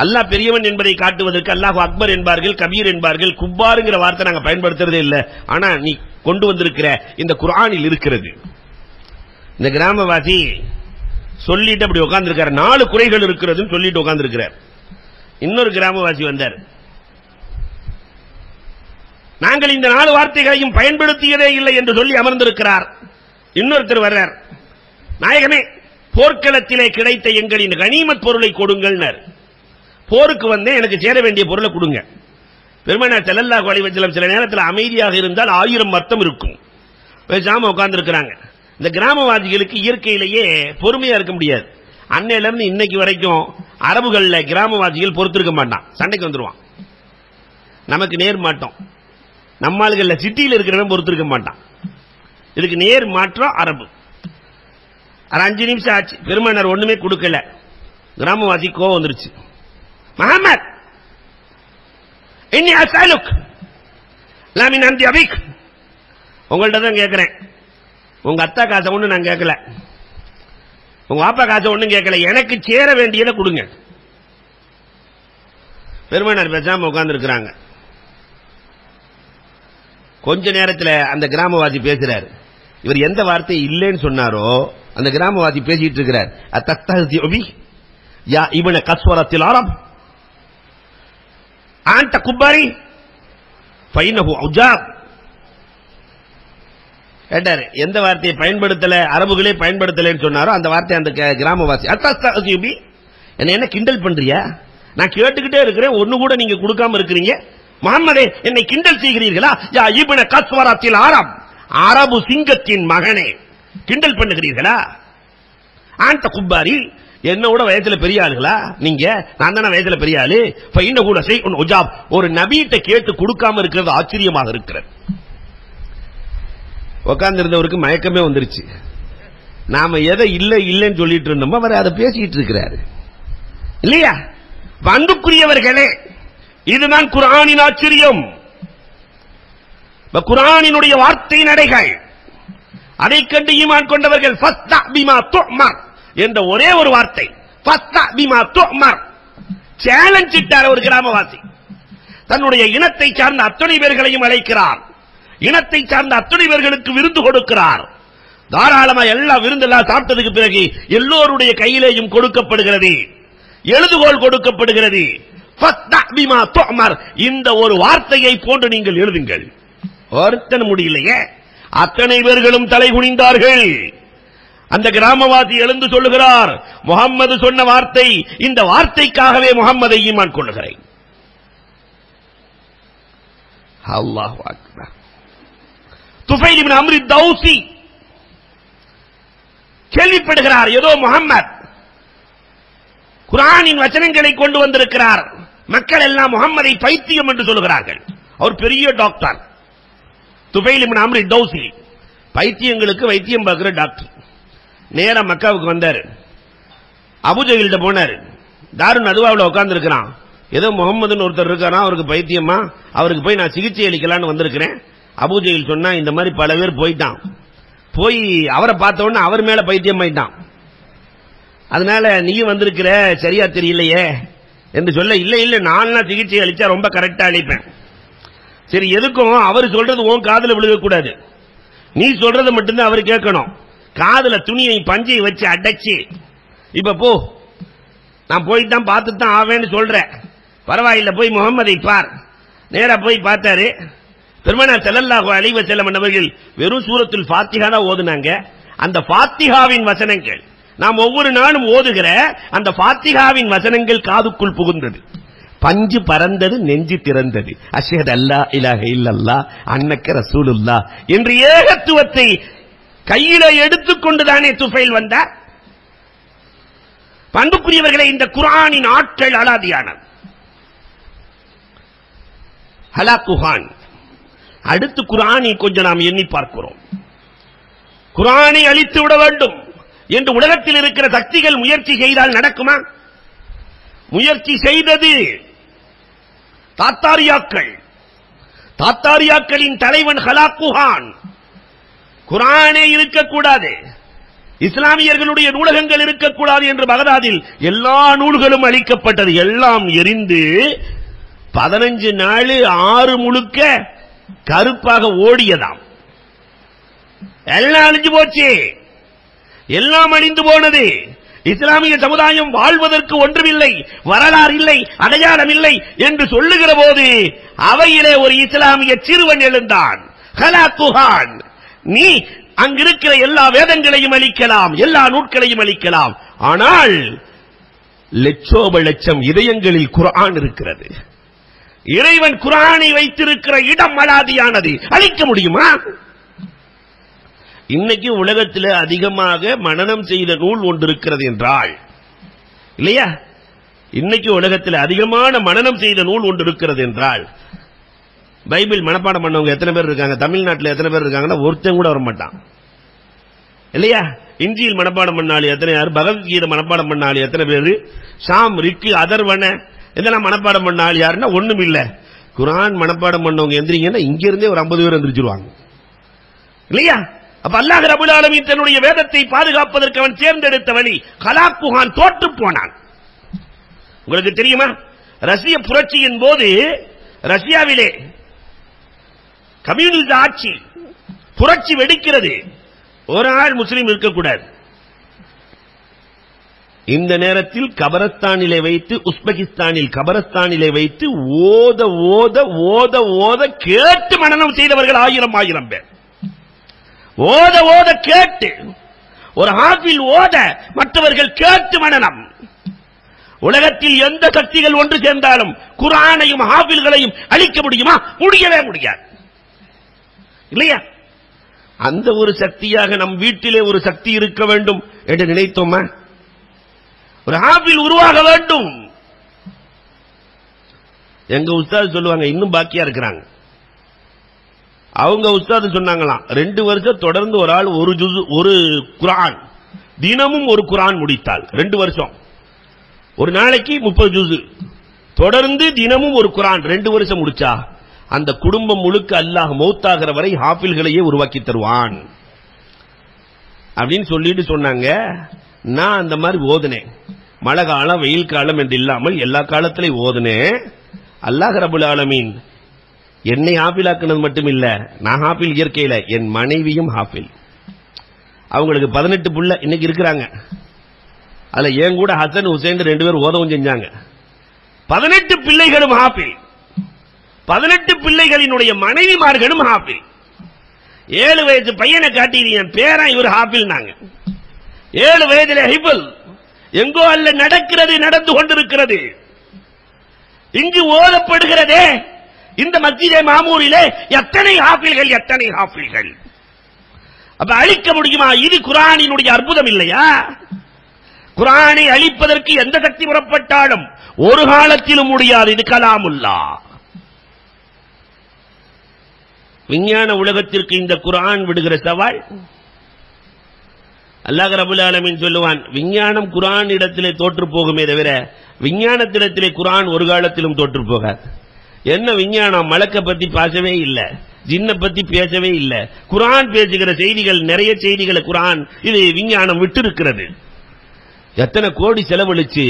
அல்லாஹ் பெரியவன் என்பதை காட்டுவதற்கு அல்லாஹ் அக்பர் என்பார்கள், கபீர் என்பார்கள். குப்பாருங்கிற வார்த்தை நாங்க பயன்படுத்துறதே இல்ல, ஆனா நீ கொண்டு வந்திருக்கிற இந்த குர்ஆனில் இருக்கிறது. இந்த கிராமவாசி சொல்லிட்டு அப்படி உட்கார்ந்து இருக்காரு, 4 குறைகள் இருக்கிறதுன்னு சொல்லிட்டு உட்கார்ந்து இருக்கிறார். இன்னொரு கிராமவாசி வந்தார், நாங்கள் இந்த 4 வார்த்தைகளையும் பயன்படுத்தியதே இல்லை என்று சொல்லி அமர்ந்திருக்கிறார். இன்னொருத்தர் வர்றார், நாயகமே, போர்க்களத்திலே கிடைத்த எங்களின் கனிமத் பொருளை கொடுங்கள். போருக்கு வந்தேன், எனக்கு சேர வேண்டிய பொருளை கொடுங்க. பெருமானார் ஸல்லல்லாஹு அலைஹி வஸல்லம் சில நேரத்தில் அமைதியாக இருந்தால் 1000 அர்த்தம் இருக்கும். பேசாம உட்கார்ந்து இருக்கிறாங்க. இந்த கிராமவாசிகளுக்கு இயற்கையிலேயே பொறுமையா இருக்க முடியாது. அன்னையில இருந்து இன்னைக்கு வரைக்கும் அரபுகள்ல கிராமவாசிகள் பொறுத்திருக்க மாட்டான், சண்டைக்கு வந்துருவான். நமக்கு நேர் மாட்டோம், நம்மாளுகள்ல சிட்டியில் இருக்கிறவன் பொறுத்திருக்க மாட்டான். இதுக்கு நேர் மாற்றம் அரபு. 5 நிமிஷம் ஆச்சு, பெருமானார் ஒண்ணுமே கொடுக்கல. கிராமவாசி கோவம் வந்துருச்சு, முஹம்மத், இன்னி அஸ்அலுக் லா மின் அன்தி அபிக், உங்கள்ட்ட தான் கேட்கிறேன், உங்க அத்தா காசை ஒண்ணு நான் கேட்கல, உங்க அப்பா காசை ஒண்ணும் கேட்கல, எனக்கு சேர வேண்டியதை கொடுங்க. பெருமானார் பேசாம உட்கார்ந்து இருக்கிறாங்க. கொஞ்ச நேரத்தில் அந்த கிராமவாசி பேசுறாரு. இவர் எந்த வார்த்தை இல்லைன்னு சொன்னாரோ அந்த கிராமவாசி பேசிட்டு இருக்கிறார். அத்தஸ்தஹ்ஸிஉ பி யா இப்ன கஸ்வரத்தில் அரப் அன்த குப்பாரி ஃபைனஹு உஜாப். கேட்டாரு, எந்த வார்த்தையை பயன்படுத்தல, அரபுகளே பயன்படுத்தலன்னு சொன்னாரோ அந்த வார்த்தை அந்த கிராமவாசி, அத்தஸ்தஹ்ஸிஉ பி, என்ன கிண்டல் பண்றியா, நான் கேட்டுக்கிட்டே இருக்கிறேன், ஒண்ணு கூட நீங்க கொடுக்காம இருக்கிறீங்க, முஹம்மதே என்னை கிண்டல் செய்கிறீர்களா, யா இப்ன கஸ்வரத்தில் அரப், அரபு சிங்கத்தின் மகனே, கிண்டல் பண்ணுகிறீர்களா, ஆண்ட குப்பாரி, என்னோட வயசுல பெரிய ஆளுகளா நீங்க, நான் தானே வயசுல பெரிய ஆளு, கூட உஜாப், ஒரு நபியிட்ட கேட்டு கொடுக்காம இருக்கிறது ஆச்சரியமாக இருக்கிறது. உட்கார்ந்து இருந்தவருக்கு மயக்கமே வந்துருச்சு. நாம எதை இல்லை இல்லைன்னு சொல்லிட்டு இருந்தோமோ அவர் அதை பேசிட்டு இருக்கிறாரு இல்லையா? அன்புக்குரியவர்களே, இதுதான் குர்ஆனின் ஆச்சரியம், குர்ஆனினுடைய வார்த்தை நடைகள். அதை கண்டு ஈமான் கொண்டவர்கள் ஃபஸ்தா பிமா துஅமர் என்ற ஒரே ஒரு வார்த்தை, ஃபஸ்தா பிமா துஅமர், சேலஞ்ச் இட்டார் ஒரு கிராமவாசி. தன்னுடைய இனத்தை சார்ந்த அத்தனை பேர்களையும் அழைக்கிறார், இனத்தை சார்ந்த அத்தனை பேர்களுக்கு விருந்து கொடுக்கிறார். தாராளமா எல்லாம் விருந்தெல்லாம் சாப்பிட்டதுக்கு பிறகு எல்லோருடைய கையிலேயும் கொடுக்கப்படுகிறது, எழுதுகோள் கொடுக்கப்படுகிறது. இந்த ஒரு வார்த்தையை போன்று நீங்கள் எழுதுங்கள். ஒருத்தன் முடியலையே, அத்தனை பேர்களும் தலை குனிந்தார்கள். அந்த கிராமவாசி எழுந்து சொல்லுகிறார், முகம்மது சொன்ன வார்த்தை, இந்த வார்த்தைக்காகவே முகம்மதை ஈமான் கொள்ளுகிறேன். அல்லாஹு அக்பர். துஃபைல் இப்னு அம்ர் தௌசி கேள்விப்படுகிறார், ஏதோ முகம்மது குர்ஆனின் வசனங்களை கொண்டு வந்திருக்கிறார், மக்கள் எல்லாம் முகம்மதை பைத்தியம் என்று சொல்லுகிறார்கள். அவர் பெரிய டாக்டர் துஃபைல் இப்னு அம்ர் தௌசி, பைத்தியங்களுக்கு வைத்தியம் பார்க்கிற டாக்டர். நேரா மக்காவுக்கு வந்தார், அபூஜஹில்கிட்ட போனார். தாருன் நதுவாவில் உட்கார்ந்து இருக்கிறான். ஏதோ முகம்மதுன்னு ஒருத்தர் இருக்காரா, அவருக்கு பைத்தியமா, அவருக்கு போய் நான் சிகிச்சை அளிக்கலான்னு வந்திருக்கிறேன். அபூஜஹில் சொன்னா, இந்த மாதிரி பல பேர் போயிட்டான், போய் அவரை பார்த்த உடனே அவர் மேல பைத்தியம் ஆயிட்டான், அதனால நீயும் வந்திருக்கிற சரியா தெரியலையே என்று சொல்ல, இல்ல இல்ல நான் சிகிச்சை அளிச்சா ரொம்ப கரெக்டா அளிப்பேன். சரி, எதுக்கும் அவர் சொல்றது உன் காதுல விழுகக்கூடாது, நீ சொல்றது மட்டும்தான் அவர் கேட்கணும். காதுல துணியை பஞ்சையை வச்சு அடைச்சு, இப்ப போ, நான் போயிட்டான் பார்த்துதான் ஆவேன்னு சொல்றேன், பரவாயில்ல போய் முகம்மதை பார். நேரா போய் பார்த்தாரு. பெருமானார் ஸல்லல்லாஹு அலைஹி வஸல்லம் அவர்கள் வெறும் சூரத்துல் ஃபாத்திஹா தான் ஓதுனாங்க. அந்த ஃபாத்திஹாவின் வசனங்கள் நாம் ஒவ்வொரு நாளும் ஓதுகிற அந்த ஃபாத்திஹாவின் வசனங்கள் காதுக்குள் புகுந்தது, பஞ்சு பறந்தது, நெஞ்சு திறந்தது. அஷ்ஹது அல்லா இலாஹ இல்லல்லாஹ் அன்னக ரசூலுல்லாஹ் என்ற ஏகத்துவத்தை கையில எடுத்துக்கொண்டுதானே துஃபைல் வந்தார். பண்புக்குரியவர்களை, இந்த குர்ஆனின் ஆற்றல் அலாதியானது. ஹலாக்குஹான். அடுத்து குர்ஆனை கொஞ்சம் நாம் எண்ணி பார்க்கிறோம். குர்ஆனை அழித்து விட வேண்டும் என்று உலகத்தில் இருக்கிற சக்திகள் முயற்சி செய்தால் நடக்குமா? முயற்சி செய்தது தாத்தாரியாக்கள். தாத்தாரியாக்களின் தலைவன் ஹலாக்குஹான். குர்ஆனே இருக்கக்கூடாது, இஸ்லாமியர்களுடைய நூலகங்கள் இருக்கக்கூடாது என்று பகதாதில் எல்லா நூல்களும் அளிக்கப்பட்டது. எல்லாம் எரிந்து 15 நாள் 6 முழுக்க கருப்பாக ஓடியதாம். எல்லாம் அழிஞ்சு போச்சு, எல்லாம் அழிந்து போனது. இஸ்லாமிய சமுதாயம் வாழ்வதற்கு ஒன்றுமில்லை, வரலாறு இல்லை, அடையாளம் இல்லை என்று சொல்லுகிற போது அவையிலே ஒரு இஸ்லாமிய சிறுவன் எழுந்தான், ஹலாக்குஹான். நீ அங்கிருக்கிற எல்லா வேதங்களையும் அளிக்கலாம், எல்லா நூட்களையும் அளிக்கலாம், ஆனால் லட்சோப லட்சம் இதயங்களில் குர்ஆன் இருக்கிறது. இறைவன் குர்ஆனை வைத்திருக்கிற இடம் அலாதியானது, அழிக்க முடியுமா? இன்னைக்கு உலகத்தில் அதிகமாக மனனம் செய்த நூல் ஒன்று இருக்கிறது என்றால், இல்லையா? இன்னைக்கு உலகத்தில் அதிகமான மனனம் செய்த நூல் ஒன்று இருக்கிறது என்றால், பைபிள் மனப்பாடம் பண்ணவங்க எத்தனை பேர் இருக்காங்க? தமிழ்நாட்டில் எத்தனை பேர் இருக்காங்கன்னா ஒருத்தன் கூட வர மாட்டான், இல்லையா? இஞ்சியில் மனப்பாடம் பண்ணாலும் எத்தனை யார்? பகவத்கீதை மனப்பாடம் பண்ணாலும் எத்தனை பேர்? சாம், ரிக்கு, அதர்வன இதெல்லாம் மனப்பாடம் பண்ணாலும் யாருன்னா ஒண்ணும் இல்ல. குர்ஆன் மனப்பாடம் பண்ணவங்க எந்திரிங்கன்னா இங்க இருந்தே ஒரு 50 பேர் எந்திரிச்சிருவாங்க, இல்லையா? அப்ப அல்லாஹ் ரப்பல் ஆலமீன் தன்னுடைய வேதத்தை பாதுகாப்பதற்கு அவன் தேர்ந்தெடுத்த வழி ஹலாக்குஹான் தோற்று போனான். உங்களுக்கு தெரியுமா, ரஷ்ய புரட்சியின் போது ரஷ்யாவிலே கம்யூனிஸ்ட் ஆட்சி, புரட்சி வெடிக்கிறது. ஒரு ஆள் முஸ்லீம் இருக்கக்கூடாது. இந்த நேரத்தில் கபரஸ்தானிலே வைத்து, உஸ்பெகிஸ்தானில் கபரஸ்தானிலே வைத்து ஓத ஓத ஓத ஓத கேட்டு மனனம் செய்தவர்கள் 1000 பேர். ஓத ஓத கேட்டு, ஒரு ஹாஃபில் ஓத மற்றவர்கள் கேட்டு மனனம். உலகத்தில் எந்த சக்திகள் ஒன்று சேர்ந்தாலும் குர்ஆனையும் ஹாஃபில்களையும் அழிக்க முடியுமா? முடியவே முடியாது, இல்லையா? அந்த ஒரு சக்தியாக நம் வீட்டிலே ஒரு சக்தி இருக்க வேண்டும் என்று நினைத்தோமா? ஒரு ஹாஃபில் உருவாக வேண்டும். எங்க உஸ்தாது சொல்லுவாங்க, இன்னும் பாக்கியா இருக்கிறாங்க. அவங்க உஸ்தாது சொன்னாங்களாம், 2 வருஷம் தொடர்ந்து ஒரு ஆள் ஒரு ஜுஸ், ஒரு குர்ஆன், தினமும் ஒரு குர்ஆன் முடித்தால் 2 வருஷம், ஒரு நாளைக்கு 30 ஜுஸ், தொடர்ந்து தினமும் ஒரு குர்ஆன் 2 வருஷம் முடிச்சா அந்த குடும்பம் முழுக்க அல்லாஹ் மௌத்தாகிற வரை ஹாஃபில்களையே உருவாக்கி தருவான் அப்படின்னு சொல்லிட்டு சொன்னாங்க. நான் அந்த மாதிரி ஓதுனேன். மழை காலம், வெயில் காலம் என்று இல்லாமல் எல்லா காலத்திலையும் ஓதுனேன். அல்லாஹ் ரப்பல் ஆலமீன் என்னை ஹாஃபிலாக்குனது மட்டும் இல்ல, நான் ஹாஃபில் இயற்கையில, என் மனைவியும் ஹாஃபில். அவங்களுக்கு 18 புள்ள இன்னைக்கு இருக்கிறாங்க. அதுல என் கூட ஹசன் ஹுசைன் 2 பேர் ஓதவும் செஞ்சாங்க. 18 பிள்ளைகளும் ஹாஃபில். 18 பிள்ளைகளினுடைய மனைவிமார்களும் ஹாஃபில். 7 வயசு பையனை காட்டி என் பேரா இவர் ஹாஃபில். நாங்க 7 வயதில் ஹிஃபல் எங்கோ அல்ல நடக்கிறது, நடந்து கொண்டிருக்கிறது. இங்கு ஓதப்படுகிறதே இந்த மஸ்ஜிதே மாமூரிலே எத்தனை ஹாஃபில்கள், எத்தனை ஹாஃபில்கள். அப்ப அழிக்க முடியுமா? இது குர்ஆனினுடைய அற்புதம் இல்லையா? குர்ஆனை அழிப்பதற்கு எந்த சக்தி புறப்பட்டாலும் ஒரு காலத்திலும் முடியாது. இது கலாமுல்லாஹ். விஞ்ஞான உலகத்திற்கு இந்த குர்ஆன் விடுகிற சவால். அல்லாஹ் ரப்பல் ஆலமீன் சொல்லுவான், விஞ்ஞானம் குர்ஆன் இடத்திலே தோற்று போகுமே தவிர விஞ்ஞானத்திடத்திலே குர்ஆன் ஒரு காலத்திலும் தோற்று போகாது. என்ன விஞ்ஞானம்? மலக்க பத்தி பேசவே இல்லை, ஜின்ன பத்தி பேசவே இல்லை. குர்ஆன் பேசுகிற செய்திகள், நிறைய செய்திகளை குர்ஆன் இது விஞ்ஞானம் விட்டு இருக்கிறது. எத்தனை கோடி செலவழிச்சு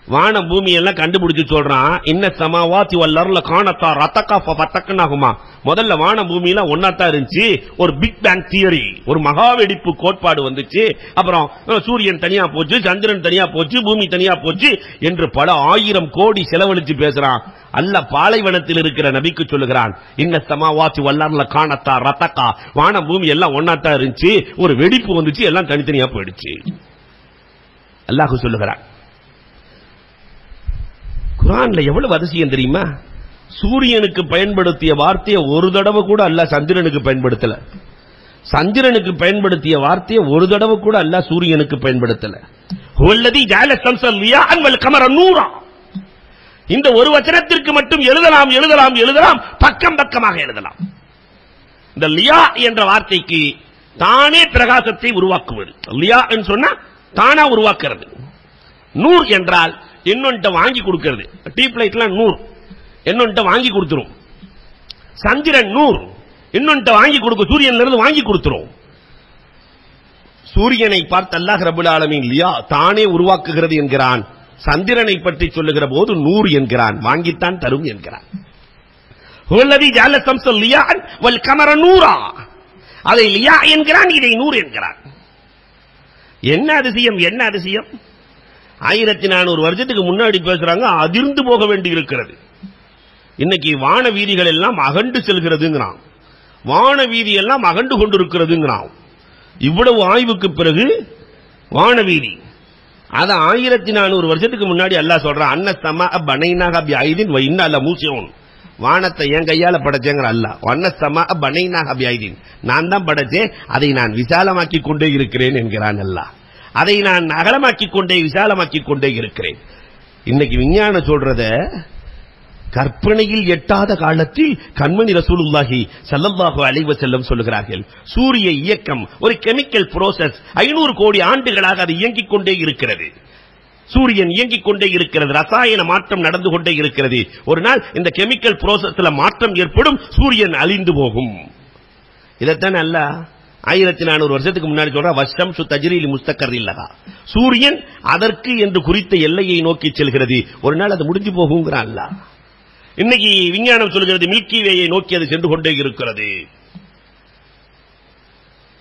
வான பூமி எல்லாம் கண்டுபிடிச்சு சொல்றான். இன்ன சமாவாத்தி வல்லர்ல காணத்தா ரத்தக்கா பத்தக்கனாகுமா. முதல்ல வான பூமி எல்லாம் ஒன்னாத்தான் இருந்துச்சு. ஒரு பிக் பேங் தியரி, ஒரு மகா வெடிப்பு கோட்பாடு வந்துச்சு. அப்புறம் சூரியன் தனியா போச்சு, சந்திரன் தனியா போச்சு, பூமி தனியா போச்சு என்று பல ஆயிரம் கோடி செலவழிச்சு பேசுறான். அல்லாஹ் பாலைவனத்தில் இருக்கிற நபிக்கு சொல்லுகிறான், இன்ன சமாவாத்தி வல்லர்ல காணத்தா ரத்தக்கா, வான பூமி எல்லாம் ஒன்னாத்தான் இருந்துச்சு, ஒரு வெடிப்பு வந்துச்சு, எல்லாம் தனித்தனியா போயிடுச்சு. அல்லாஹ் சொல்லுகிறான். குர்ஆன்ல எவ்வளவு அதிசயம் தெரியுமா? சூரியனுக்கு பயன்படுத்திய வார்த்தையை ஒரு தடவை கூட அல்லாஹ் சந்திரனுக்கு பயன்படுத்தல. சந்திரனுக்கு பயன்படுத்திய வார்த்தையை ஒரு தடவை கூட அல்லாஹ் சூரியனுக்கு பயன்படுத்தல. ஹுவல்லதி ஜஅல ஷம்ஸல் லியாஅன் வல் கமர நூரா. இந்த ஒரு வசனத்திற்கு மட்டும் எழுதலாம் எழுதலாம் எழுதலாம், பக்கம் பக்கமாக எழுதலாம். இந்த லியா என்ற வார்த்தைக்கு தானே பிரகாசத்தை உருவாக்குவது. லியா என்று சொன்னா தானா உருவாக்குறது. நூர் என்றால் இன்னொன்ட்ட வாங்கி கொடுக்கிறது. டீப் லைட்லாம் நூர் இன்னொன்ட்ட வாங்கி கொடுத்துரும். சந்திரன் நூர் இன்னொன்ட்ட வாங்கி கொடுக்க, சூரியன்ல இருந்து வாங்கி கொடுத்துரும். சூரியனை பார்த்து அல்லாஹ் ரப்பல் ஆலமீன் லியா தானே உருவாக்குகிறது என்கிறான். சந்திரனை பற்றி சொல்லுகிற போது நூர் என்கிறான், வாங்கித்தான் தரும் என்கிறான். ஹுவல்லதி ஜஅல ஷம்ஸல் லியாஅன் வல் கமர நூரா. அதை லியா என்கிறான், இதை நூர் என்கிறான். என்ன அதிசயம், என்ன அதிசயம்! 1400 வருஷத்துக்கு முன்னாடி பேசுறாங்க, அதிர்ந்து போக வேண்டி இருக்கிறது. இன்னைக்கு வான வீதிகள் எல்லாம் அகண்டு செல்கிறதுங்கிறான், வான வீதி எல்லாம் அகண்டு கொண்டிருக்கிறதுங்கிறான். இவ்வளவு ஆய்வுக்கு பிறகு வான வீதி, அத 1400 வருஷத்துக்கு முன்னாடி அல்லாஹ் சொல்றான், அன்ன சமா பனைனாக பிஐதின் வ இன்ன லமூசிஊன். வானத்தை என் கையால படைச்சேங்கிற அல்லாஹ். அன்ன சமா பனைனாக பிஐதின், நான் தான் படைச்சேன், அதை நான் விசாலமாக்கி கொண்டே இருக்கிறேன் என்கிறான் அல்லாஹ். அதை நான் அகலமாக்கிக் கொண்டே விசாலமாக்கிக் கொண்டே இருக்கிறேன். இன்னைக்கு விஞ்ஞானம் சொல்றத கற்பனையில் எட்டாத காலத்தில் கண்மணி ரசூலுல்லாஹி ஸல்லல்லாஹு அலைஹி வஸல்லம் சொல்லுகிறார்கள், சூரிய இயக்கம் ஒரு கெமிக்கல் ப்ரோசஸ். 500 கோடி ஆண்டுகளாக அது இயங்கிக் கொண்டே இருக்கிறது. சூரியன் இயங்கிக் கொண்டே இருக்கிறது, ரசாயன மாற்றம் நடந்து கொண்டே இருக்கிறது. ஒரு நாள் இந்த கெமிக்கல் ப்ரோசஸ்ல மாற்றம் ஏற்படும், சூரியன் அழிந்து போகும். இதைத்தான் அல்லாஹ் 1400 வருஷத்துக்கு முன்னாடி சொல்ற, வஷம்சு தஜ்ரீலி முஸ்தக்கர்ரில்லஹா. சூரியன் அதற்கு என்று குறித்த எல்லையை நோக்கி செல்கிறது, ஒரு நாள் அது முடிஞ்சு போகுங்கிறான் அல்லாஹ். இன்னைக்கு விஞ்ஞானம் சொல்கிறது மில்கி வேயை நோக்கி அது சென்று கொண்டே இருக்கிறது.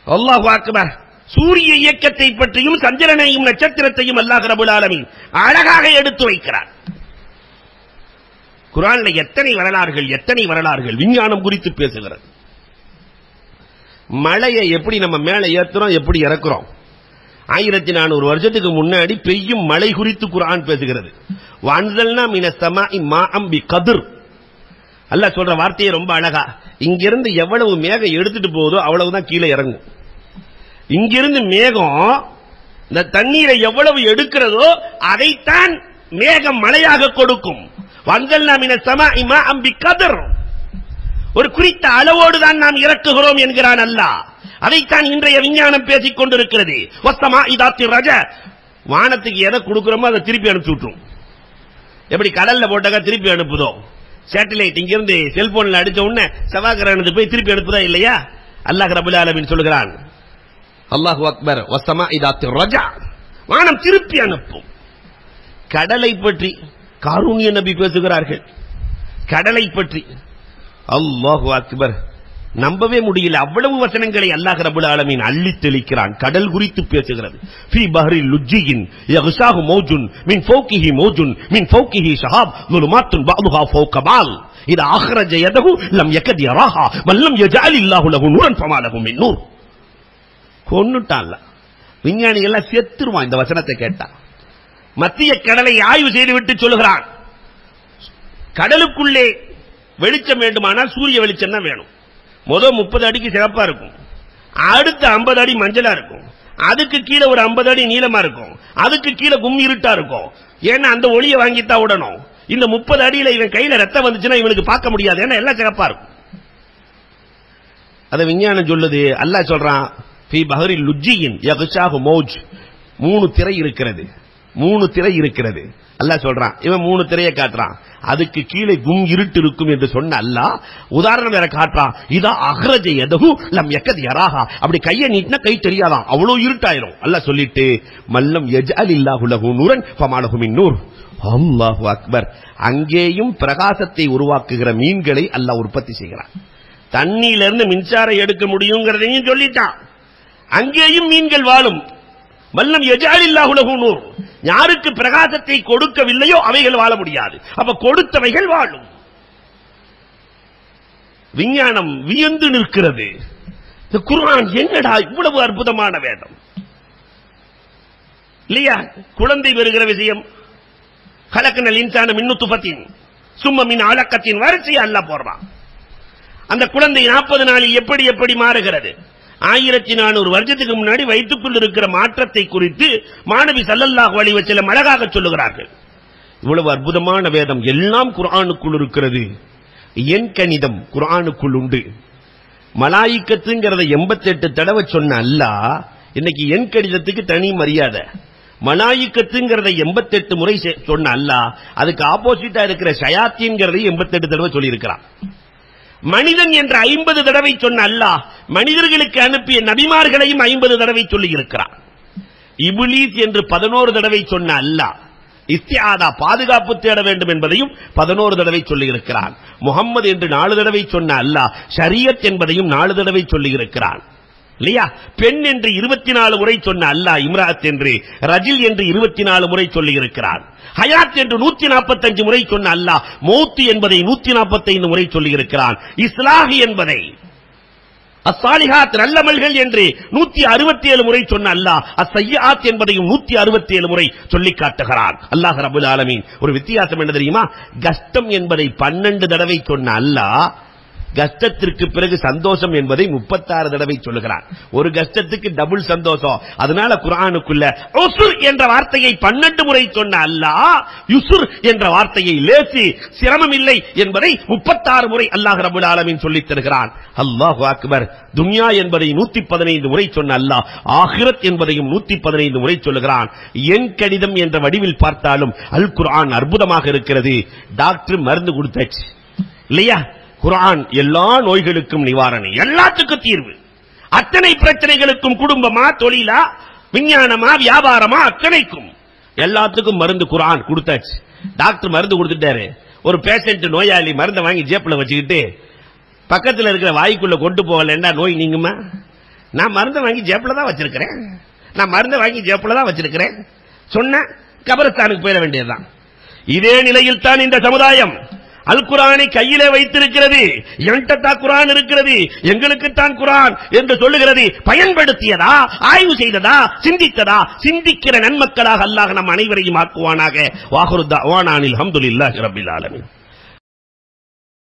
அல்லாஹு அக்பர். சூரிய இயக்கத்தை பற்றியும் சந்திரனையும் நட்சத்திரத்தையும் அல்லாஹ் ரப்பல் ஆலமீன் அழகாக எடுத்து வைக்கிறார். குர்ஆன்ல எத்தனை வரலாறுகள், எத்தனை வரலாறுகள் விஞ்ஞானம் குறித்து பேசுகிறது. மழையை எப்படி நம்ம மேல ஏத்துறோம், எப்படி இறக்குறோம். 1400 வருஷத்துக்கு முன்னாடி பெய்யும் மழை குறித்து குர்ஆன் பேசுகிறது. வன்சல்னா மினஸ் ஸமாஇ மாஅம் பிகத்ர். அல்லாஹ் சொல்ற வார்த்தையை ரொம்ப அழகா, இங்கிருந்து எவ்வளவு மேகம் எடுத்துட்டு போகுதோ அவ்வளவுதான் கீழே இறங்கும். இங்கிருந்து மேகம் இந்த தண்ணீரை எவ்வளவு எடுக்கிறதோ அதைத்தான் மேகம் மழையாக கொடுக்கும். வன்சல்னா மினஸ் ஸமாஇ மாஅம் பிகத்ர். ஒரு குறித்த அளவோடு தான் நாம் இறக்குகிறோம் என்கிறான் அல்லாஹ். அதைத்தான் இன்றைய விஞ்ஞானம் பேசிக் கொண்டிருக்கிறது. வானத்துக்கு எதை கொடுக்கிறோமோ அதை திருப்பி அனுப்பிச்சு விட்டுரும். எப்படி கடல்ல போட்டாக்க திருப்பி அனுப்புதோ, சேட்டலைட் இங்கிருந்து செல்போன்ல அடிச்ச உடனே செவ்வாய்க்கிரகணத்துக்கு போய் திருப்பி அனுப்புதா இல்லையா? அல்லாஹ் ரப்பல் ஆலமீன் சொல்லுகிறான், அல்லாஹு அக்பர், வானம் திருப்பி அனுப்பும். கடலை பற்றி காரூணிய நபி பேசுகிறார்கள். கடலை பற்றி அல்லாஹு அக்பர். நம்பவே முடியல. அவ்வளவு வசனங்களை அல்லாஹ் ரப்பல் ஆலமீன் அள்ளி தெளிக்கிறான். கடல் குறித்து பேசுகிறது. ஃபீ பஹ்ரில் லுஜ்ஜியின் யக்ஷாஹு மௌஜுன் மின் ஃபௌகிஹி மௌஜுன் மின் ஃபௌகிஹி ஷஹாப் ظுலுமாத்துன் பஅதுஹா ஃபௌக பால் இதா அக்ரஜ யதஹு லம் யகத் யராஹா வல்லம் யஜஅலில்லாஹு லஹு நூரன் ஃபமா லஹு மின் நூர். கொன்னுட்டான்ல. விஞ்ஞானிகள் எல்லாம் செத்துருவான் இந்த வசனத்தை கேட்டா. மத்திய கடலை ஆய்வு செய்துவிட்டு சொல்லுகிறான், கடலுக்குள்ளே வெளிச்சம் வேண்டுமானால் சூரிய வெளிச்சம் தான் வேணும். முதல் 30 அடிக்கு சிறப்பா இருக்கும், அடுத்த 50 அடி மஞ்சளா இருக்கும், அதுக்கு கீழே ஒரு 50 அடி நீளமா இருக்கும், அதுக்கு கீழே கும் இருட்டா இருக்கும். ஏன்னா அந்த ஒளியை வாங்கித்தான் விடணும். இந்த 30 அடியில இவன் கையில ரத்தம் வந்துச்சுன்னா இவனுக்கு பார்க்க முடியாது, ஏன்னா எல்லாம் சிறப்பா இருக்கும். அதை விஞ்ஞானம் சொல்லுது. அல்லாஹ் சொல்றான், ஃபீ பஹ்ரில் லுஜ்ஜியின் யக்ஷாஹு மௌஜ், 3 திரை இருக்கிறது, 3 திரை இருக்கிறது. அல்லாஹ் சொல்றான், இவன் 3 திரையை காட்டுறான், அதுக்கு கீழே கும் இருட்டு இருக்கும் என்று சொன்ன அல்லாஹ் உதாரணம் வேற காட்டுறான். இதா அக்ரஜ யதஹு லம் யகத் யராஹா, அப்படி கையை நீட்டினா கை தெரியாதான், அவ்வளவு இருட்டாயிரும். அல்லாஹ் சொல்லிட்டு மல்லம் யஜஅலில்லாஹு லஹு நூரன் ஃபமா லஹு மின் நூர். அல்லாஹு அக்பர். அங்கேயும் பிரகாசத்தை உருவாக்குகிற மீன்களை அல்லாஹ் உற்பத்தி செய்கிறான். தண்ணியிலிருந்து மின்சாரம் எடுக்க முடியுங்கிறதையும் சொல்லிட்டான். அங்கேயும் மீன்கள் வாழும். வல்லம் யஜஅலில்லாஹு லஹு நூர், யாருக்கு பிரகாசத்தை கொடுக்கவில்லையோ அவைகள் வாழ முடியாது. அப்ப கொடுத்தவைகள் வாழும். விஞ்ஞானம் வியந்து நிற்கிறது. இந்த குர்ஆன் என்னடா இவ்வளவு அற்புதமான வேதம் இல்லையா? குழந்தை பெறுகிற விஷயம், கலக்கனல் இன்சான மின் நுத்ஃபத்தின் சும்ம மின் அலக்கத்தின் வரிசையை அல்லாஹ் போடுறான். அந்த குழந்தை 40 நாளில் எப்படி எப்படி மாறுகிறது. 1400 வருஷத்துக்கு முன்னாடி வைத்துக்குள் இருக்கிற மாற்றத்தை குறித்து மாணவி ஸல்லல்லாஹு அலைஹி வஸல்லம் அழகாக சொல்லுகிறார்கள். இவ்வளவு அற்புதமான வேதம் எல்லாம் குர்ஆனுக்குள் இருக்கிறது. என் கணிதம் குர்ஆனுக்குள் உண்டு. மலாயிக்கத்துங்கிறத 88 தடவை சொன்ன அல்லாஹ் இன்னைக்கு என் கணிதத்துக்கு தனி மரியாதை. மலாயிக்கத்துங்கிறத 88 முறை சொன்ன அல்லாஹ் அதுக்கு ஆப்போசிட்டா இருக்கிற ஷயாத்தீன்கிறதை 88 தடவை சொல்லி இருக்கிறான். மனிதன் என்ற 50 தடவை சொன்ன அல்லாஹ் மனிதர்களுக்கு அனுப்பிய நபிமார்களையும் 50 தடவை சொல்லி இருக்கிறான். இப்லீஸ் என்று 11 தடவை சொன்ன அல்லாஹ் இஸ்திஆதா பாதுகாப்பு தேட வேண்டும் என்பதையும் 11 தடவை சொல்லி இருக்கிறான். முஹம்மது என்று 4 தடவை சொன்ன அல்லாஹ் ஷரியத் என்பதையும் 4 தடவை சொல்லி இருக்கிறான். இல்லையா? பெண் என்று 24 முறை சொன்ன அல்லாஹ் இம்ராத் என்று, ரஜில் என்று 24 முறை சொல்லி இருக்கிறான். ஹயாத் என்று 145 முறை சொன்ன அல்லாஹ் மௌத் என்பதை 145 முறை சொல்லி இருக்கிறான். இஸ்லாஹ் என்பதை அஸ்ஸாலிஹாத் நல்லமல்கள் என்று 167 முறை சொன்ன அல்லாஹ் அஸ்ஸய்யாத் என்பதையும் 167 முறை சொல்லி காட்டுகிறான். அல்லாஹ் ரப்பல் ஆலமீன். ஒரு வித்தியாசம் என்ன தெரியுமா? கஷ்டம் என்பதை 12 தடவை சொன்ன அல்லாஹ் கஷ்டத்திற்கு பிறகு சந்தோஷம் என்பதை 36 தடவை சொல்லுகிறான். ஒரு கஷ்டத்துக்கு டபுள் சந்தோஷம். அதனால குர்ஆனுக்குள்ள உஸ்ர் என்ற வார்த்தையை 12 முறை சொன்ன அல்லாஹ் யுஸ்ர் என்ற வார்த்தையை லேசி சிரமம் இல்லை என்பதை 36 முறை அல்லாஹ் ரப்பல் ஆலமீன் சொல்லித் தருகிறான். அல்லாஹு அக்பர். துன்யா என்பதை 115 முறை சொன்ன அல்லாஹ் ஆகிரத் என்பதையும் 115 முறை சொல்லுகிறான். என் கணிதம் என்ற வடிவில் பார்த்தாலும் அல் குர்ஆன் அற்புதமாக இருக்கிறது. டாக்டர் மருந்து கொடுத்தாச்சு இல்லையா? குர்ஆன் எல்லா நோய்களுக்கும் நிவாரணம், எல்லாத்துக்கும் தீர்வு. அத்தனை பிரச்சனைகளுக்கும் குடும்பமா, தொழிலா, விஞ்ஞானமா, வியாபாரமா, அத்தனைக்கும் எல்லாத்துக்கும் மருந்து குர்ஆன் கொடுத்தாச்சு. டாக்டர் மருந்து கொடுத்துட்டாரு. ஒரு பேஷண்ட் நோயாளி மருந்தை வாங்கி ஜேப்ல வச்சுக்கிட்டு பக்கத்தில் இருக்கிற வாய்க்குள்ள கொண்டு போகலன்னா நோய் நீங்குமா? நான் மருந்தை வாங்கி ஜேப்ல தான் வச்சிருக்கிறேன், நான் மருந்தை வாங்கி ஜேப்ல தான் வச்சிருக்கிறேன் சொன்ன கபரஸ்தானுக்கு போயிட வேண்டியதுதான். இதே நிலையில் தான் இந்த சமுதாயம் அல் குர்ஆனை கையிலே வைத்திருக்கிறது. என்கிட்ட குர்ஆன் இருக்கிறது, எங்களுக்குத்தான் குர்ஆன் என்று சொல்லுகிறது. பயன்படுத்தியதா, ஆய்வு செய்ததா, சிந்தித்ததா? சிந்திக்கிற நன்மக்களாக அல்லாஹ் நம் அனைவரையும் ஆக்குவானாக. வாஹிரு தஅவானா அல்ஹம்துலில்லாஹி ரப்பில் ஆலமீன்.